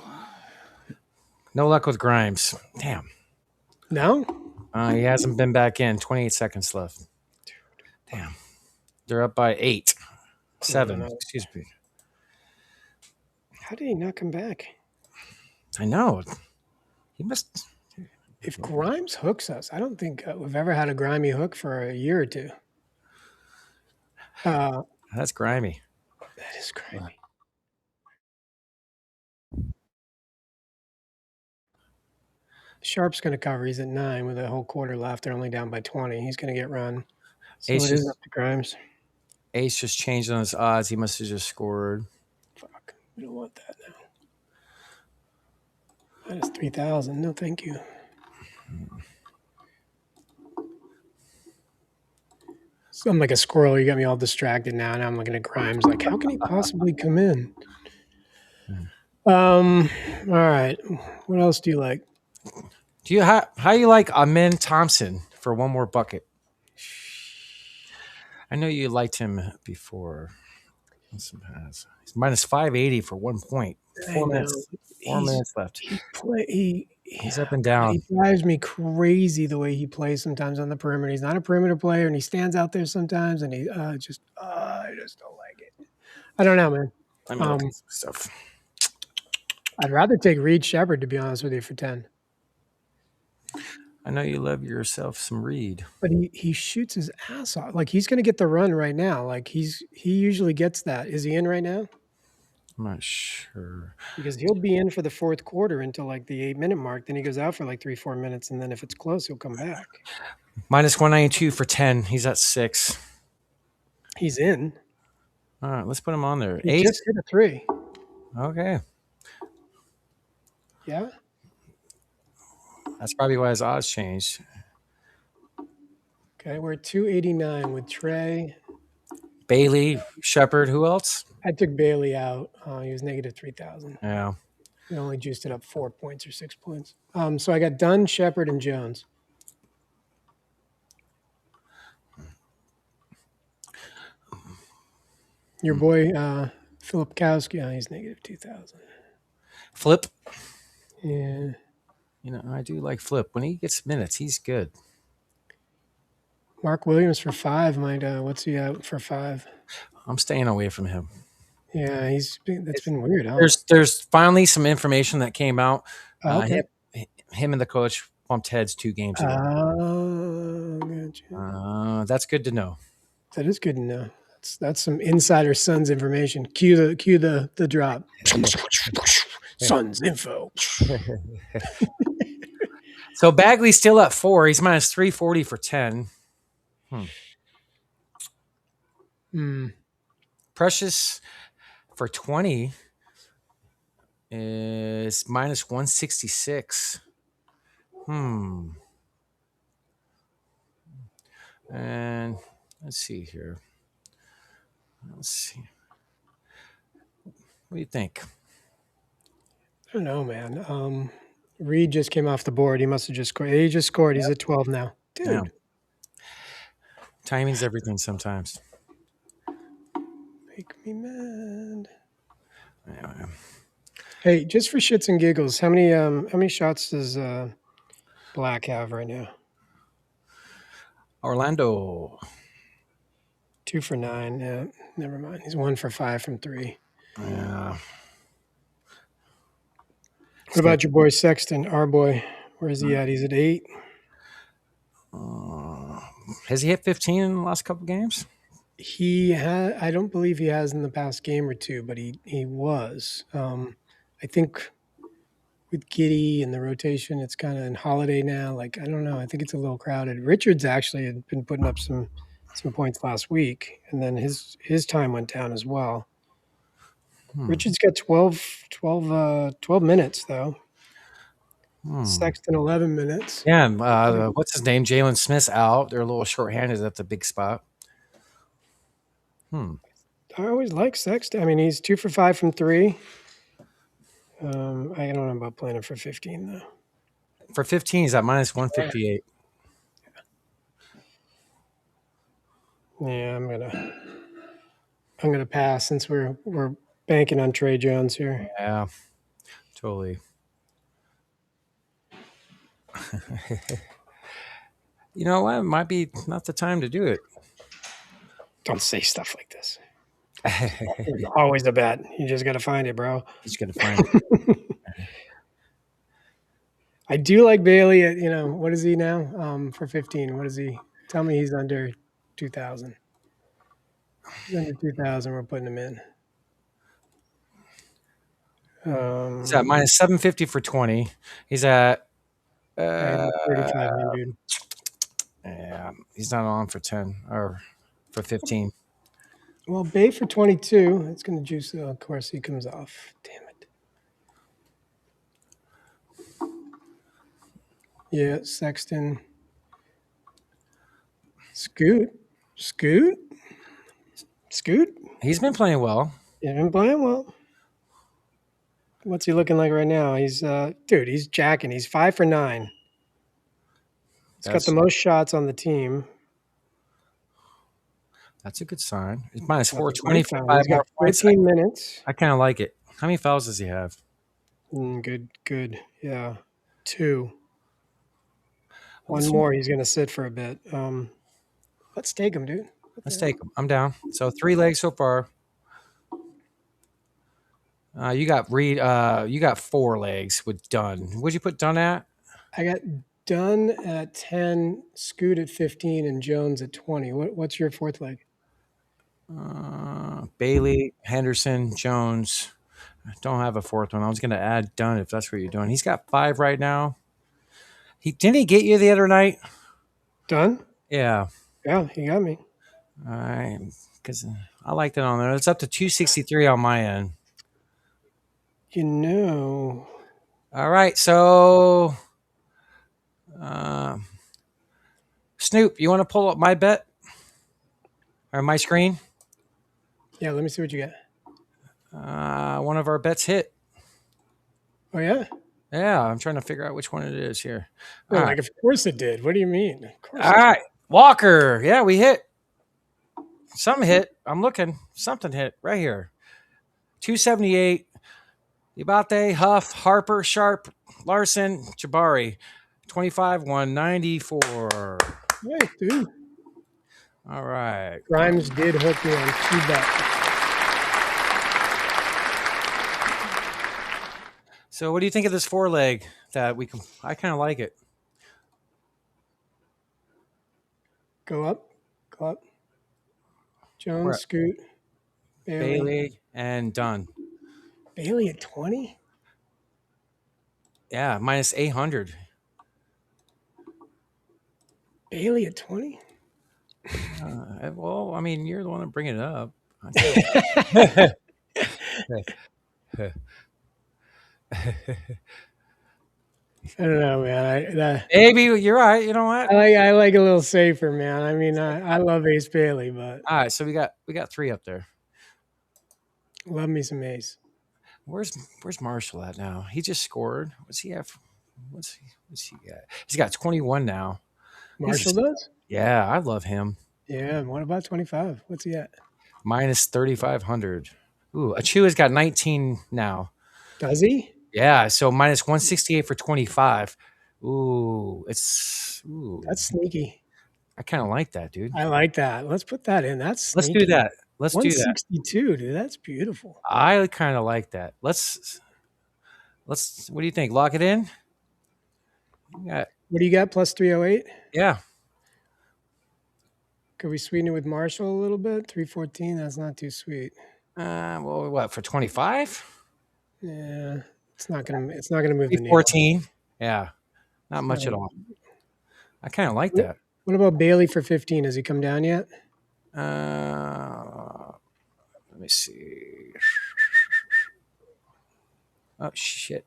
No luck with Grimes. Damn. No? He hasn't been back in. 28 seconds left. Damn. They're up by 8. 7. Excuse me. How did he not come back? I know. He must. If Grimes hooks us, I don't think we've ever had a grimy hook for a year or two. That's grimy. That is grimy. Sharp's going to cover. He's at 9 with a whole quarter left. They're only down by 20. He's going to get run. So Ace it is up to Grimes. Ace just changed on his odds. He must have just scored. Fuck. We don't want that now. Minus 3,000. No, thank you. So I'm like a squirrel. You got me all distracted now. Now I'm looking at Grimes. Like, how can he possibly come in? All right. What else do you like? Do you how you like Amin Thompson for one more bucket? I know you liked him before. He's minus 580 for 1 point. 4 minutes. 4 minutes left. He's up and down. He drives me crazy the way he plays sometimes on the perimeter. He's not a perimeter player, and he stands out there sometimes, and I just don't like it. I don't know, man. I mean, stuff. I'd rather take Reed Shepard, to be honest with you, for 10. I know you love yourself some Reed, but he shoots his ass off. Like he's going to get the run right now. Like he usually gets that. Is he in right now? I'm not sure because he'll be in for the fourth quarter until like the 8-minute mark. Then he goes out for like 3-4 minutes, and then if it's close, he'll come back. Minus 192 for 10. He's at 6. He's in. All right, let's put him on there. He just hit a 3. Okay. Yeah. That's probably why his odds changed. Okay, we're at 289 with Trey. Bailey, Shepard, who else? I took Bailey out. He was negative 3,000. Yeah. We only juiced it up 4 points or 6 points. So I got Dunn, Shepard, and Jones. Your boy, Philip Kowski, he's negative 2,000. Flip? Yeah. You know, I do like Flip. When he gets minutes, he's good. Mark Williams for 5. What's he out for 5? I'm staying away from him. Yeah, that's been weird. Huh? There's finally some information that came out. Okay. Him and the coach bumped heads 2 games ago. Oh, gotcha. That's good to know. That is good to know. That's some insider Suns information. Cue the drop. Suns info. So Bagley's still at 4. He's minus 340 for 10. Precious for 20 is minus 166. And let's see here. Let's see. What do you think? I don't know, man. Reed just came off the board. He must have just scored. He just scored. He's at 12 now. Dude. Yeah. Timing's everything sometimes. Make me mad. Yeah. Hey, just for shits and giggles, how many shots does Black have right now? Orlando. 2 for 9. Yeah, never mind. He's 1 for 5 from 3. Yeah. What about your boy Sexton, our boy? Where is he at? He's at 8. Has he hit 15 in the last couple games? I don't believe he has in the past game or two, but he was. I think with Giddy and the rotation, it's kind of in Holiday now. Like, I don't know. I think it's a little crowded. Richards actually had been putting up some points last week, and then his time went down as well. Richards got 12 minutes, though. Sexton, 11 minutes. Yeah. What's his name? Jalen Smith's out. They're a little shorthanded at the big spot. I always like Sexton. I mean, he's 2 for 5 from 3. I don't know about playing him for 15, though. For 15, he's at minus 158. Yeah, I'm gonna pass since we're banking on Trey Jones here. Yeah, totally. You know what? It might be not the time to do it. Don't say stuff like this. It's always a bet. You just got to find it, bro. He's gonna find it. I do like Bailey at, what is he now? For 15. What is he? Tell me he's under 2,000. He's under 2,000. We're putting him in. He's at minus 750 for 20. He's at 3,500. Yeah, he's not on for 10 or for 15. Well, Bay for 22. It's going to juice. Of course, he comes off. Damn it. Yeah, Sexton. Scoot. He's been playing well. Yeah, been playing well. What's he looking like right now? He's he's jacking. He's 5 for 9. He's got the most shots on the team. That's a good sign. He's minus That's 420 a for great 5 He's got more points. 14 minutes. I kind of like it. How many fouls does he have? Good. Yeah, 2. One more. He's going to sit for a bit. Let's take him, dude. Let's take him. I'm down. So 3 legs so far. You got Reed. You got 4 legs with Dunn. What'd you put Dunn at? I got Dunn at 10, Scoot at 15, and Jones at 20. What's your 4th leg? Bailey, Henderson, Jones. I don't have a 4th one. I was going to add Dunn if that's what you're doing. He's got 5 right now. Didn't he get you the other night? Dunn? Yeah. Yeah, he got me. All right. Because I liked it on there. It's up to 263 on my end. All right. So, Snoop, you want to pull up my bet or my screen? Yeah, let me see what you got. One of our bets hit. Oh, yeah? Yeah, I'm trying to figure out which one it is here. Well, of course it did. What do you mean? Of course. All right. Walker. Yeah, we hit. Some hit. I'm looking. Something hit right here. 278. Ibate, Huff, Harper, Sharp, Larson, Jabari. 25, 194. Nice, dude. All right. Grimes did hook me on 2 bets. So, what do you think of this 4 leg that we can? I kind of like it. Go up. Jones, Scoot, Bailey, and Dunn. Bailey at 20? Yeah, minus 800. Bailey at 20? Well, I mean, you're the one that bring it up. I don't know, man. Maybe you're right. You know what? I like a little safer, man. I mean, I love Ace Bailey, but all right. So we got 3 up there. Love me some Ace. Where's Marshall at now? He just scored. What's he have? What's he got? He's got 21 now. Marshall does? Yeah, I love him. Yeah. And what about 25? What's he at? Minus 3,500. Ooh, Achua's got 19 now. Does he? Yeah, so minus 168 for 25. Ooh, That's sneaky. I kind of like that, dude. I like that. Let's put that in. That's Let's sneaky. do that. Let's do that. 162, dude. That's beautiful. I kind of like that. Let's. What do you think? Lock it in. Yeah. What do you got? Plus 308? Yeah. Could we sweeten it with Marshall a little bit? 314. That's not too sweet. Well, what for 25? Yeah. It's not gonna move the needle. 14. Yeah. Not much at all. I kind of like that. What about Bailey for 15? Has he come down yet? Let me see. Oh shit.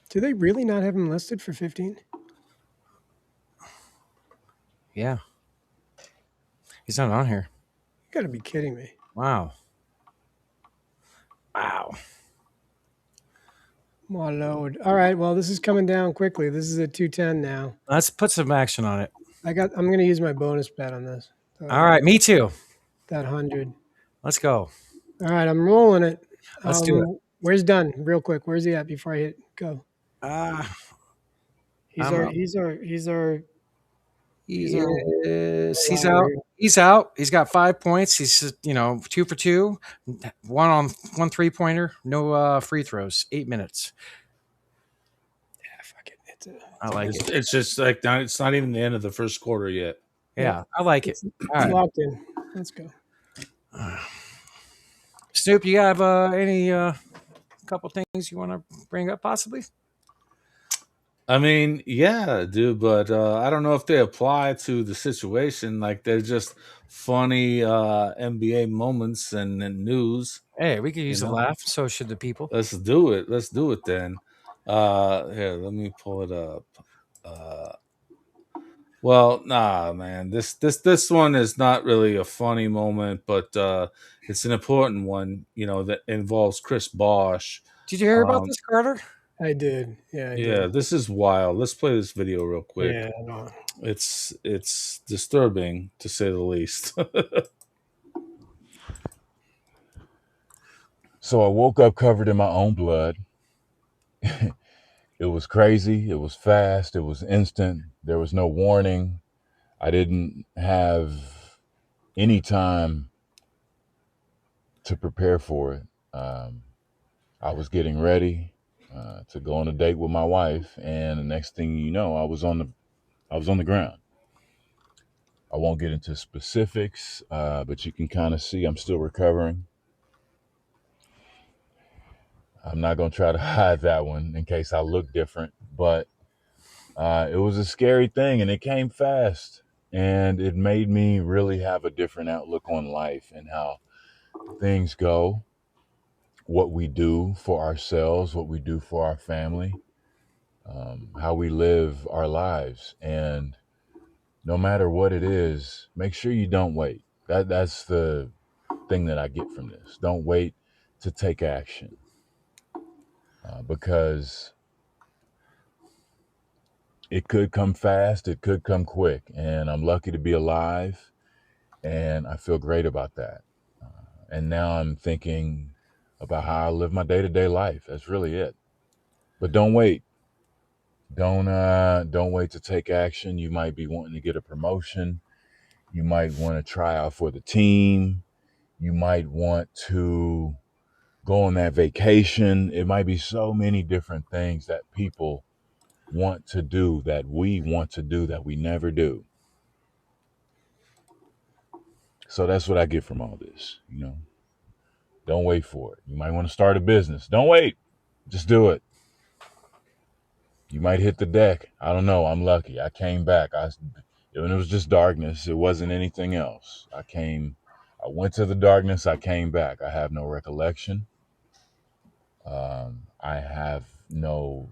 Do they really not have him listed for 15? Yeah. He's not on here. You gotta be kidding me. Wow. My lord. All right. Well, this is coming down quickly. This is at 210 now. Let's put some action on it. I'm gonna use my bonus bet on this. All right, me too. That 100. Let's go. All right, I'm rolling it. Let's do it. Where's Dunn? Real quick. Where's he at before I hit go? He's I'm out. He's out. He's got 5 points. He's 2 for 2. 1 3-pointer. No free throws. 8 minutes. Yeah, fuck it. I like it. It's just like it's not even the end of the first quarter yet. Yeah, I like it. It's All right. locked in. Let's go. Snoop, you have any couple things you want to bring up possibly? I mean, yeah, dude, but I don't know if they apply to the situation. Like they're just funny NBA moments and news. Hey, we could use a laugh. So should the people. Let's do it. Let's do it then. Here, let me pull it up. Well, nah, man. This one is not really a funny moment, but it's an important one. That involves Chris Bosh. Did you hear about this, Carter? I did. Yeah. I Yeah, did. this is wild. Let's play this video real quick. Yeah. No. It's disturbing to say the least. So I woke up covered in my own blood. It was crazy. It was fast. It was instant. There was no warning. I didn't have any time to prepare for it. I was getting ready to go on a date with my wife, and the next thing you know, I was on the ground. I won't get into specifics, but you can kind of see I'm still recovering. I'm not going to try to hide that one in case I look different, but it was a scary thing, and it came fast, and it made me really have a different outlook on life and how things go, what we do for ourselves, what we do for our family, how we live our lives. And no matter what it is, make sure you don't wait. That's the thing that I get from this. Don't wait to take action. Because it could come fast, it could come quick, and I'm lucky to be alive, and I feel great about that. And now I'm thinking about how I live my day-to-day life. That's really it. But don't wait. Don't wait to take action. You might be wanting to get a promotion. You might want to try out for the team. You might want to go on that vacation. It might be so many different things that people want to do, that we want to do, that we never do. So that's what I get from all this, Don't wait for it. You might want to start a business. Don't wait. Just do it. You might hit the deck. I don't know. I'm lucky. I came back. When it was just darkness, it wasn't anything else. I went to the darkness. I came back. I have no recollection. I have no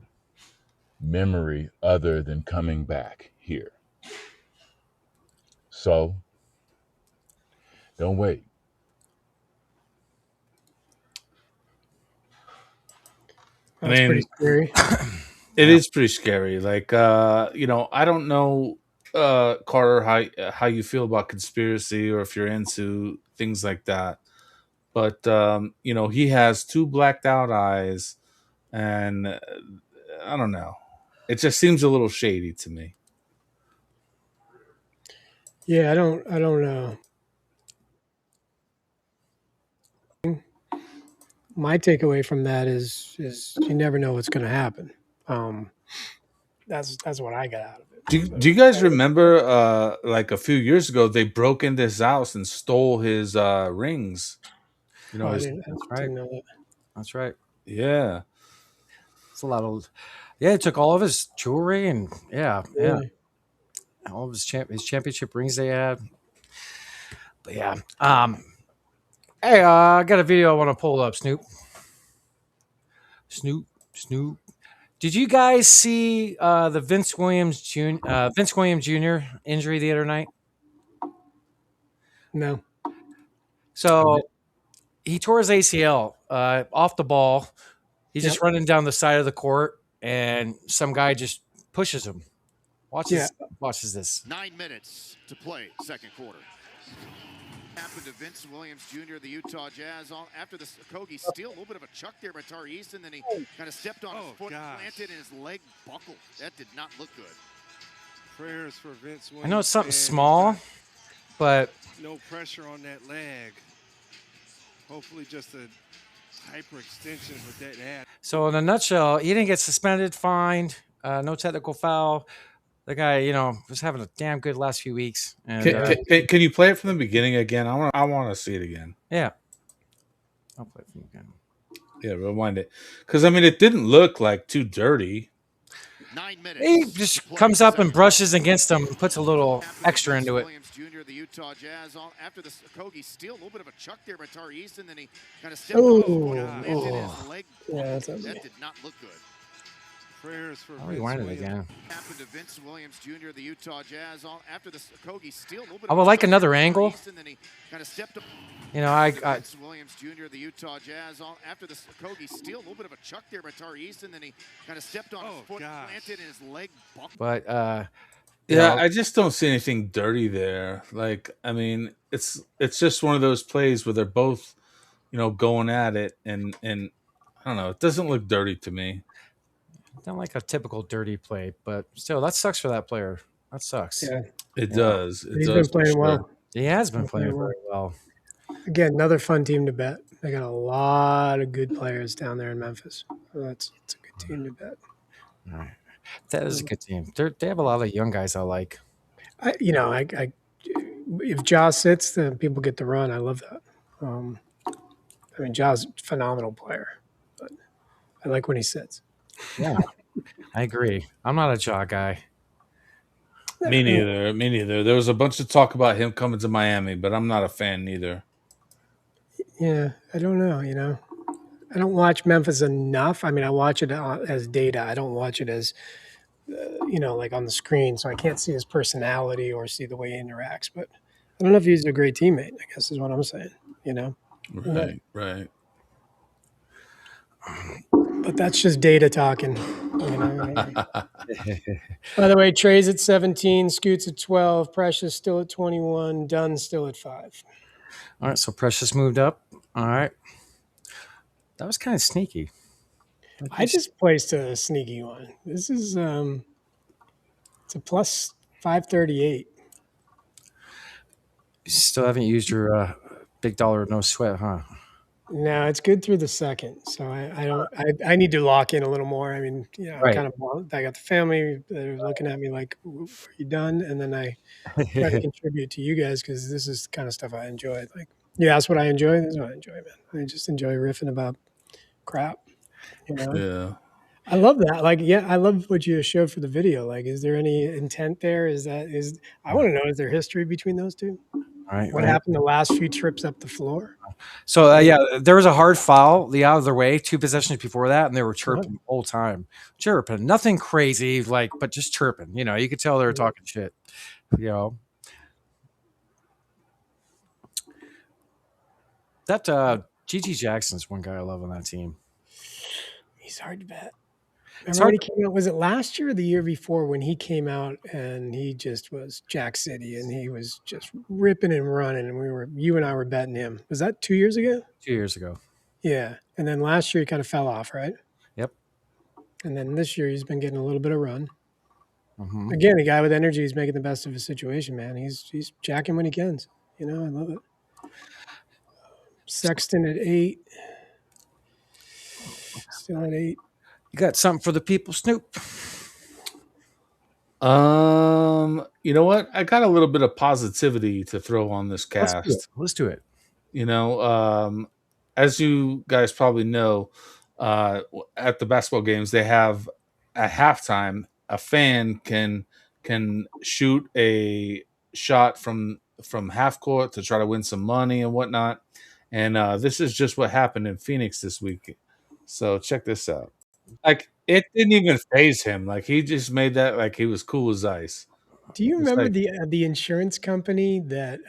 memory other than coming back here. So don't wait. I That's pretty mean, scary. it is pretty scary. Like, I don't know, Carter, how you feel about conspiracy or if you're into things like that. But he has two blacked out eyes, and I don't know. It just seems a little shady to me. Yeah, I don't know. My takeaway from that is you never know what's going to happen. Um, that's what I got out of it. Do you guys remember like a few years ago they broke into his house and stole his rings? Oh, I His didn't, That's I right. didn't know that. That's right. yeah. It's a lot of. Yeah, he took all of his jewelry and Really? all of his championship rings they had. But yeah. Hey, I got a video I want to pull up. Snoop. Did you guys see the Vince Williams Jr. injury the other night? No. So he tore his ACL off the ball. He's Yep. just running down the side of the court, and some guy just pushes him. Watch Yeah. this. Watches this. 9 minutes to play, second quarter. Happened to Vince Williams Jr., the Utah Jazz. After the Kogi steal, a little bit of a chuck there by Tari Easton. Then he kind of stepped on his foot, planted, and his leg buckled. That did not look good. Prayers for Vince Williams. I know it's something small, but no pressure on that leg. Hopefully just a hyperextension with that ad. So in a nutshell, he didn't get suspended, fined, no technical foul. The guy, was having a damn good last few weeks. And Can you play it from the beginning again? I want to see it again. yeah, I'll play it from again. Yeah, rewind it, because it didn't look like too dirty. 9 minutes. He just comes up and brushes against him, and puts a little extra into it. Williams Jr., the Utah Jazz. After the Kogi steal, a little bit of a chuck there by Tari Easton. Then he kind of stepped on his foot, planted, and his leg buckled. That did not look good. Prayers for I'll rewind it again. Happened to Vince Williams Jr., the Utah Jazz. After the Kogi steal, a little bit I would like another angle. Then he kind of stepped up. I Vince Williams Jr., the Utah Jazz. After the Kogi steal, a little bit of a chuck there by Tari Easton. Then he kind of stepped on his foot, planted, and his leg buckled. but I just don't see anything dirty there. Like, it's just one of those plays where they're both, going at it, and I don't know. It doesn't look dirty to me. not like a typical dirty play, but still, that sucks for that player. That sucks. Yeah. It does. He's been playing well. He has been playing very well. Again, another fun team to bet. They got a lot of good players down there in Memphis. So it's a good team to bet. All right. That is a good team. They have a lot of young guys I like. If Jaws sits, then people get to run. I love that. Jaws, phenomenal player, but I like when he sits. Yeah, I agree. I'm not a jaw guy. Me neither. There was a bunch of talk about him coming to Miami, but I'm not a fan neither. Yeah, I don't know. I don't watch Memphis enough. I watch it as data. I don't watch it as, like on the screen. So I can't see his personality or see the way he interacts. But I don't know if he's a great teammate, I guess is what I'm saying, Right. But that's just data talking. By the way, Trey's at 17, Scoots at 12, Precious still at 21, Dunn still at 5. All right, so Precious moved up. All right. That was kind of sneaky. I just placed a sneaky one. This is it's a plus 538. You still haven't used your big dollar no sweat, huh? No, it's good through the second. So I need to lock in a little more. I'm Right. kind of, I got the family that are looking at me like, are you done? And then I try to contribute to you guys because this is the kind of stuff I enjoy. Like, that's what I enjoy. That's what I enjoy, man. I just enjoy riffing about crap. Yeah. I love that. Like, I love what you showed for the video. Like, is there any intent there? I want to know, is there history between those two? All right. What happened the last few trips up the floor? So, there was a hard foul, the out of their way, 2 possessions before that, and they were chirping the whole time. Chirping. Nothing crazy, but just chirping. You could tell they were talking shit. That Gigi Jackson's one guy I love on that team. He's hard to bet. It's Remember when hard. he came out? Was it last year or the year before when he came out and he just was Jack City and he was just ripping and running and you and I were betting him. Was that 2 years ago? 2 years ago. Yeah. And then last year he kind of fell off, right? Yep. And then this year he's been getting a little bit of run. Mhm. Again, a guy with energy is making the best of his situation, man. He's jacking when he can. You know, I love it. Sexton at 8. Still at 8. You got something for the people, Snoop? You know what? I got a little bit of positivity to throw on this Let's do it. cast. Let's do it. You know, as you guys probably know, at the basketball games, they have at halftime a fan can shoot a shot from half court to try to win some money and whatnot. And this is just what happened in Phoenix this week. So check this out. Like it didn't even phase him. Like he just made that like he was cool as ice. Do you It's remember like, the insurance company that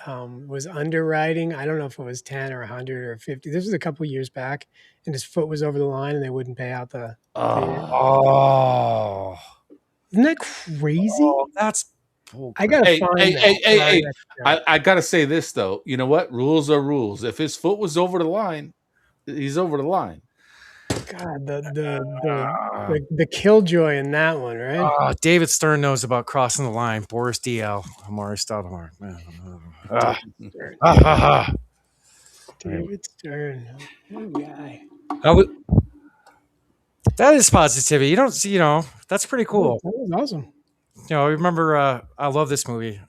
was underwriting? I don't know if it was 10 or 100 or 50. This was a couple years back, and his foot was over the line, and they wouldn't pay out the. oh, Isn't that crazy? Oh, that's I gotta hey, find hey, that. hey, hey, Sorry, hey. that's I gotta say this though. You know what? Rules are rules. If his foot was over the line, he's over the line. God, the killjoy in that one, right? David Stern knows about crossing the line. Boris DL, Amari Stoudemire. David Stern, what a guy. That is positivity. You don't see, that's pretty cool. That was awesome. I remember, I love this movie,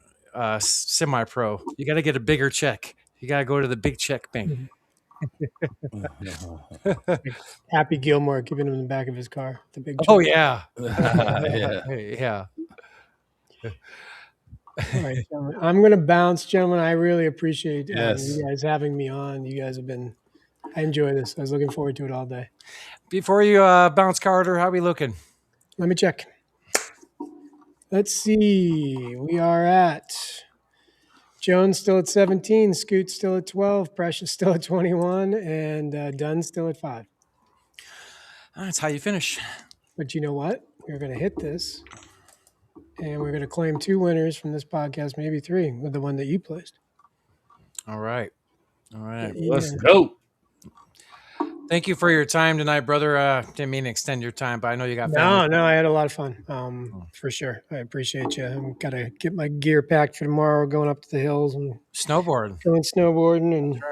Semi Pro. You got to get a bigger check. You got to go to the big check bank. Happy Gilmore giving him in the back of his car. The big. Oh, check. yeah. Yeah. All right, gentlemen. I'm going to bounce, gentlemen. I really appreciate Yes. you guys having me on. You guys have been. I enjoy this. I was looking forward to it all day. Before you bounce, Carter, how we looking? Let me check. Let's see. We are at Jones still at 17, Scoot still at 12, Precious still at 21, and Dunn still at 5. That's how you finish. But you know what? We're going to hit this, and we're going to claim 2 winners from this podcast, maybe 3, with the one that you placed. All right. Let's go. Thank you for your time tonight, brother. Didn't mean to extend your time, but I know you got family. No, I had a lot of fun. For sure. I appreciate you. I'm got to get my gear packed for tomorrow, going up to the hills and Snowboarding. going snowboarding. And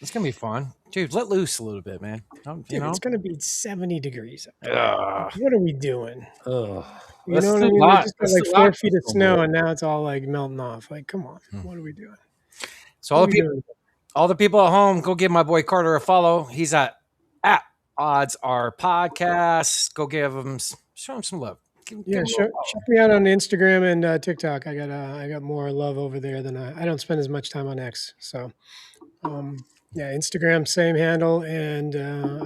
It's going to be fun. Dude, let loose a little bit, man. dude, it's going to be 70 degrees. Ugh. What are we doing? Ugh. You That's know what too I mean? We hot. just got That's like too 4 hot feet for of snow, snowboarding. and now it's all like melting off. Like, come on, what are we doing? So all the people at home, go give my boy Carter a follow. He's at Odds Are Podcast. Go show him some love. Give him a Check me out on Instagram and TikTok. I got more love over there than I don't spend as much time on X. So, Instagram same handle, and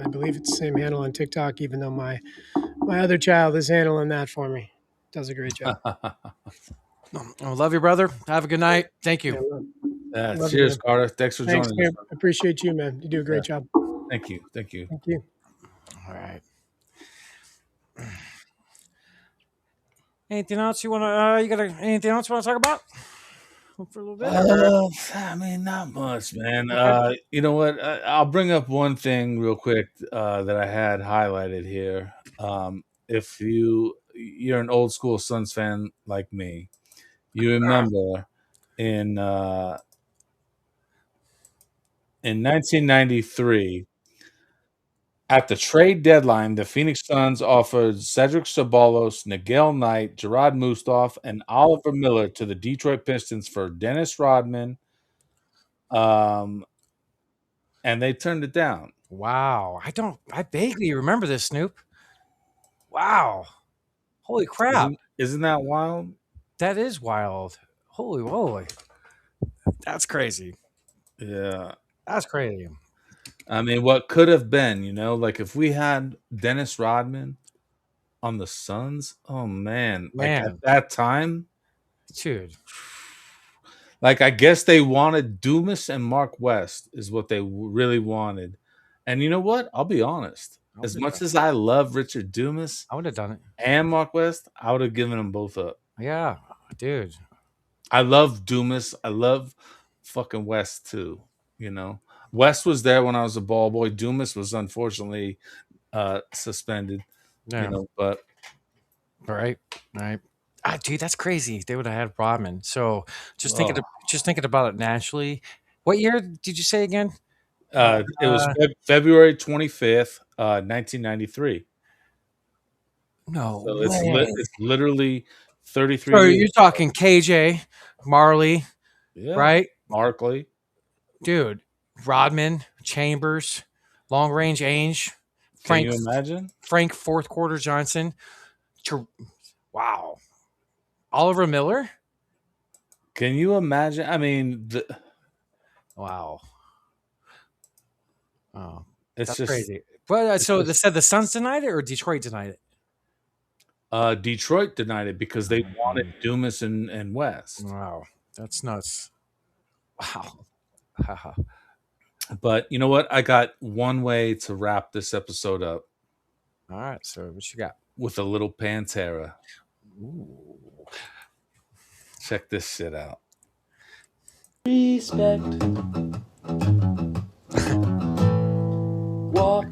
I believe it's the same handle on TikTok. Even though my other child is handling that for me, does a great job. I love you, brother. Have a good night. Thank you. Love Cheers, you, Carter. Thanks for Thanks, joining us. Snoop. Appreciate you, man. You do a great job. Thank you. Thank you. All right. Anything else you want to? Anything else you want to talk about for a little bit? I mean, not much, man. You know what? I'll bring up one thing real quick that I had highlighted here. If you're an old school Suns fan like me, you remember in 1993. At the trade deadline, the Phoenix Suns offered Cedric Ceballos, Nigel Knight, Gerard Mustaf, and Oliver Miller to the Detroit Pistons for Dennis Rodman, and they turned it down. Wow. I vaguely remember this, Snoop. Wow. Holy crap. Isn't that wild? That is wild. Holy moly. That's crazy. Yeah. That's crazy. I mean, what could have been, like if we had Dennis Rodman on the Suns, oh man. Like at that time, dude. Like I guess they wanted Dumas and Mark West is what they really wanted. And you know what? I'll be honest. As much as I love Richard Dumas, I would have done it. And Mark West, I would have given them both up. Yeah, dude. I love Dumas. I love fucking West too. West was there when I was a ball boy. Dumas was unfortunately suspended. Yeah. But right. Dude, that's crazy. They would have had Rodman. So just thinking about it naturally. What year did you say again? It was February 25th, 1993. No So way. it's literally 33 So years. you're talking KJ, Marley, right? Markley. Dude, Rodman, Chambers, long range Ainge, Can you imagine? Frank fourth quarter Johnson. Wow. Oliver Miller? Can you imagine? I mean, wow. Oh, it's that's just crazy. But so they said the Suns denied it or Detroit denied it? Detroit denied it because they wanted Dumas and West. Wow, that's nuts. Wow. But you know what? I got one way to wrap this episode up. All right. So what you got? With a little Pantera. Ooh. Check this shit out. Respect. Walk.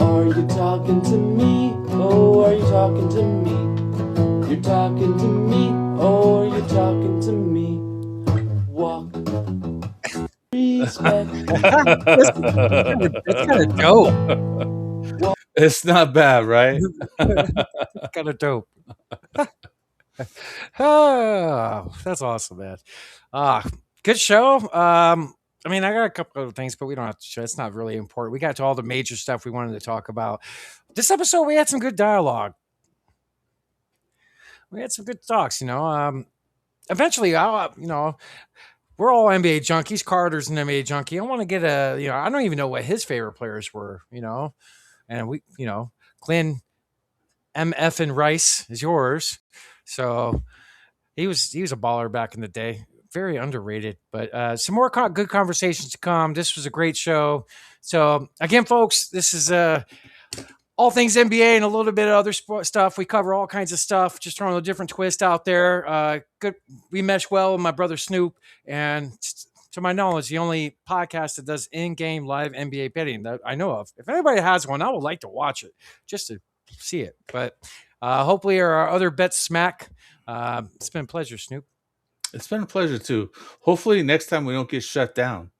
Are you talking to me? Oh, are you talking to me? You're talking to me. Oh, are you talking to me? Walk. Respect. That's kind of dope. It's not bad, right? It's kind of dope. Oh, that's awesome, man. Good show. I mean, I got a couple of things, but we don't have to show. It's not really important. We got to all the major stuff we wanted to talk about. This episode, we had some good dialogue. We had some good talks, Eventually, we're all NBA junkies. Carter's an NBA junkie. I want to get I don't even know what his favorite players were, and we, Glenn MF and Rice is yours. So he was a baller back in the day. Very underrated, but some more good conversations to come. This was a great show. So again, folks, this is all things NBA and a little bit of other stuff. We cover all kinds of stuff, just throwing a different twist out there. Good. We mesh well with my brother Snoop, and to my knowledge, the only podcast that does in-game live NBA betting that I know of. If anybody has one, I would like to watch it just to see it. But hopefully our other bets smack. It's been a pleasure, Snoop. It's been a pleasure too. Hopefully next time we don't get shut down.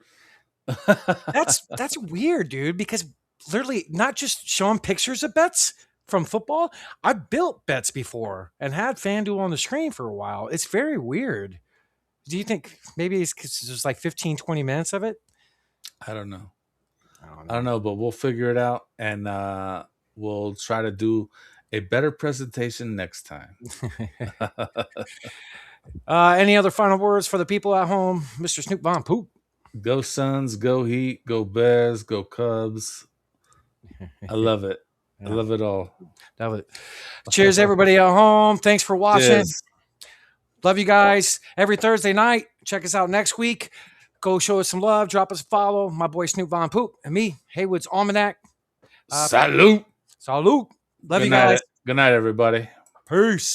That's weird, dude, because literally not just showing pictures of bets from football. I built bets before and had FanDuel on the screen for a while. It's very weird. Do you think maybe it's because there's like 15, 20 minutes of it? I don't know. But we'll figure it out, and we'll try to do a better presentation next time. Any other final words for the people at home, Mr. Snoop Von Poop? Go Suns, go Heat, go Bears, go Cubs. I love it. Yeah. I love it all. Love it. Cheers, everybody at home. Thanks for watching. Cheers. Love you guys. Every Thursday night. Check us out next week. Go show us some love. Drop us a follow. My boy Snoop Von Poop and me, Haywood's Almanac. Salute. Salute. Love you guys. Good night, everybody. Peace.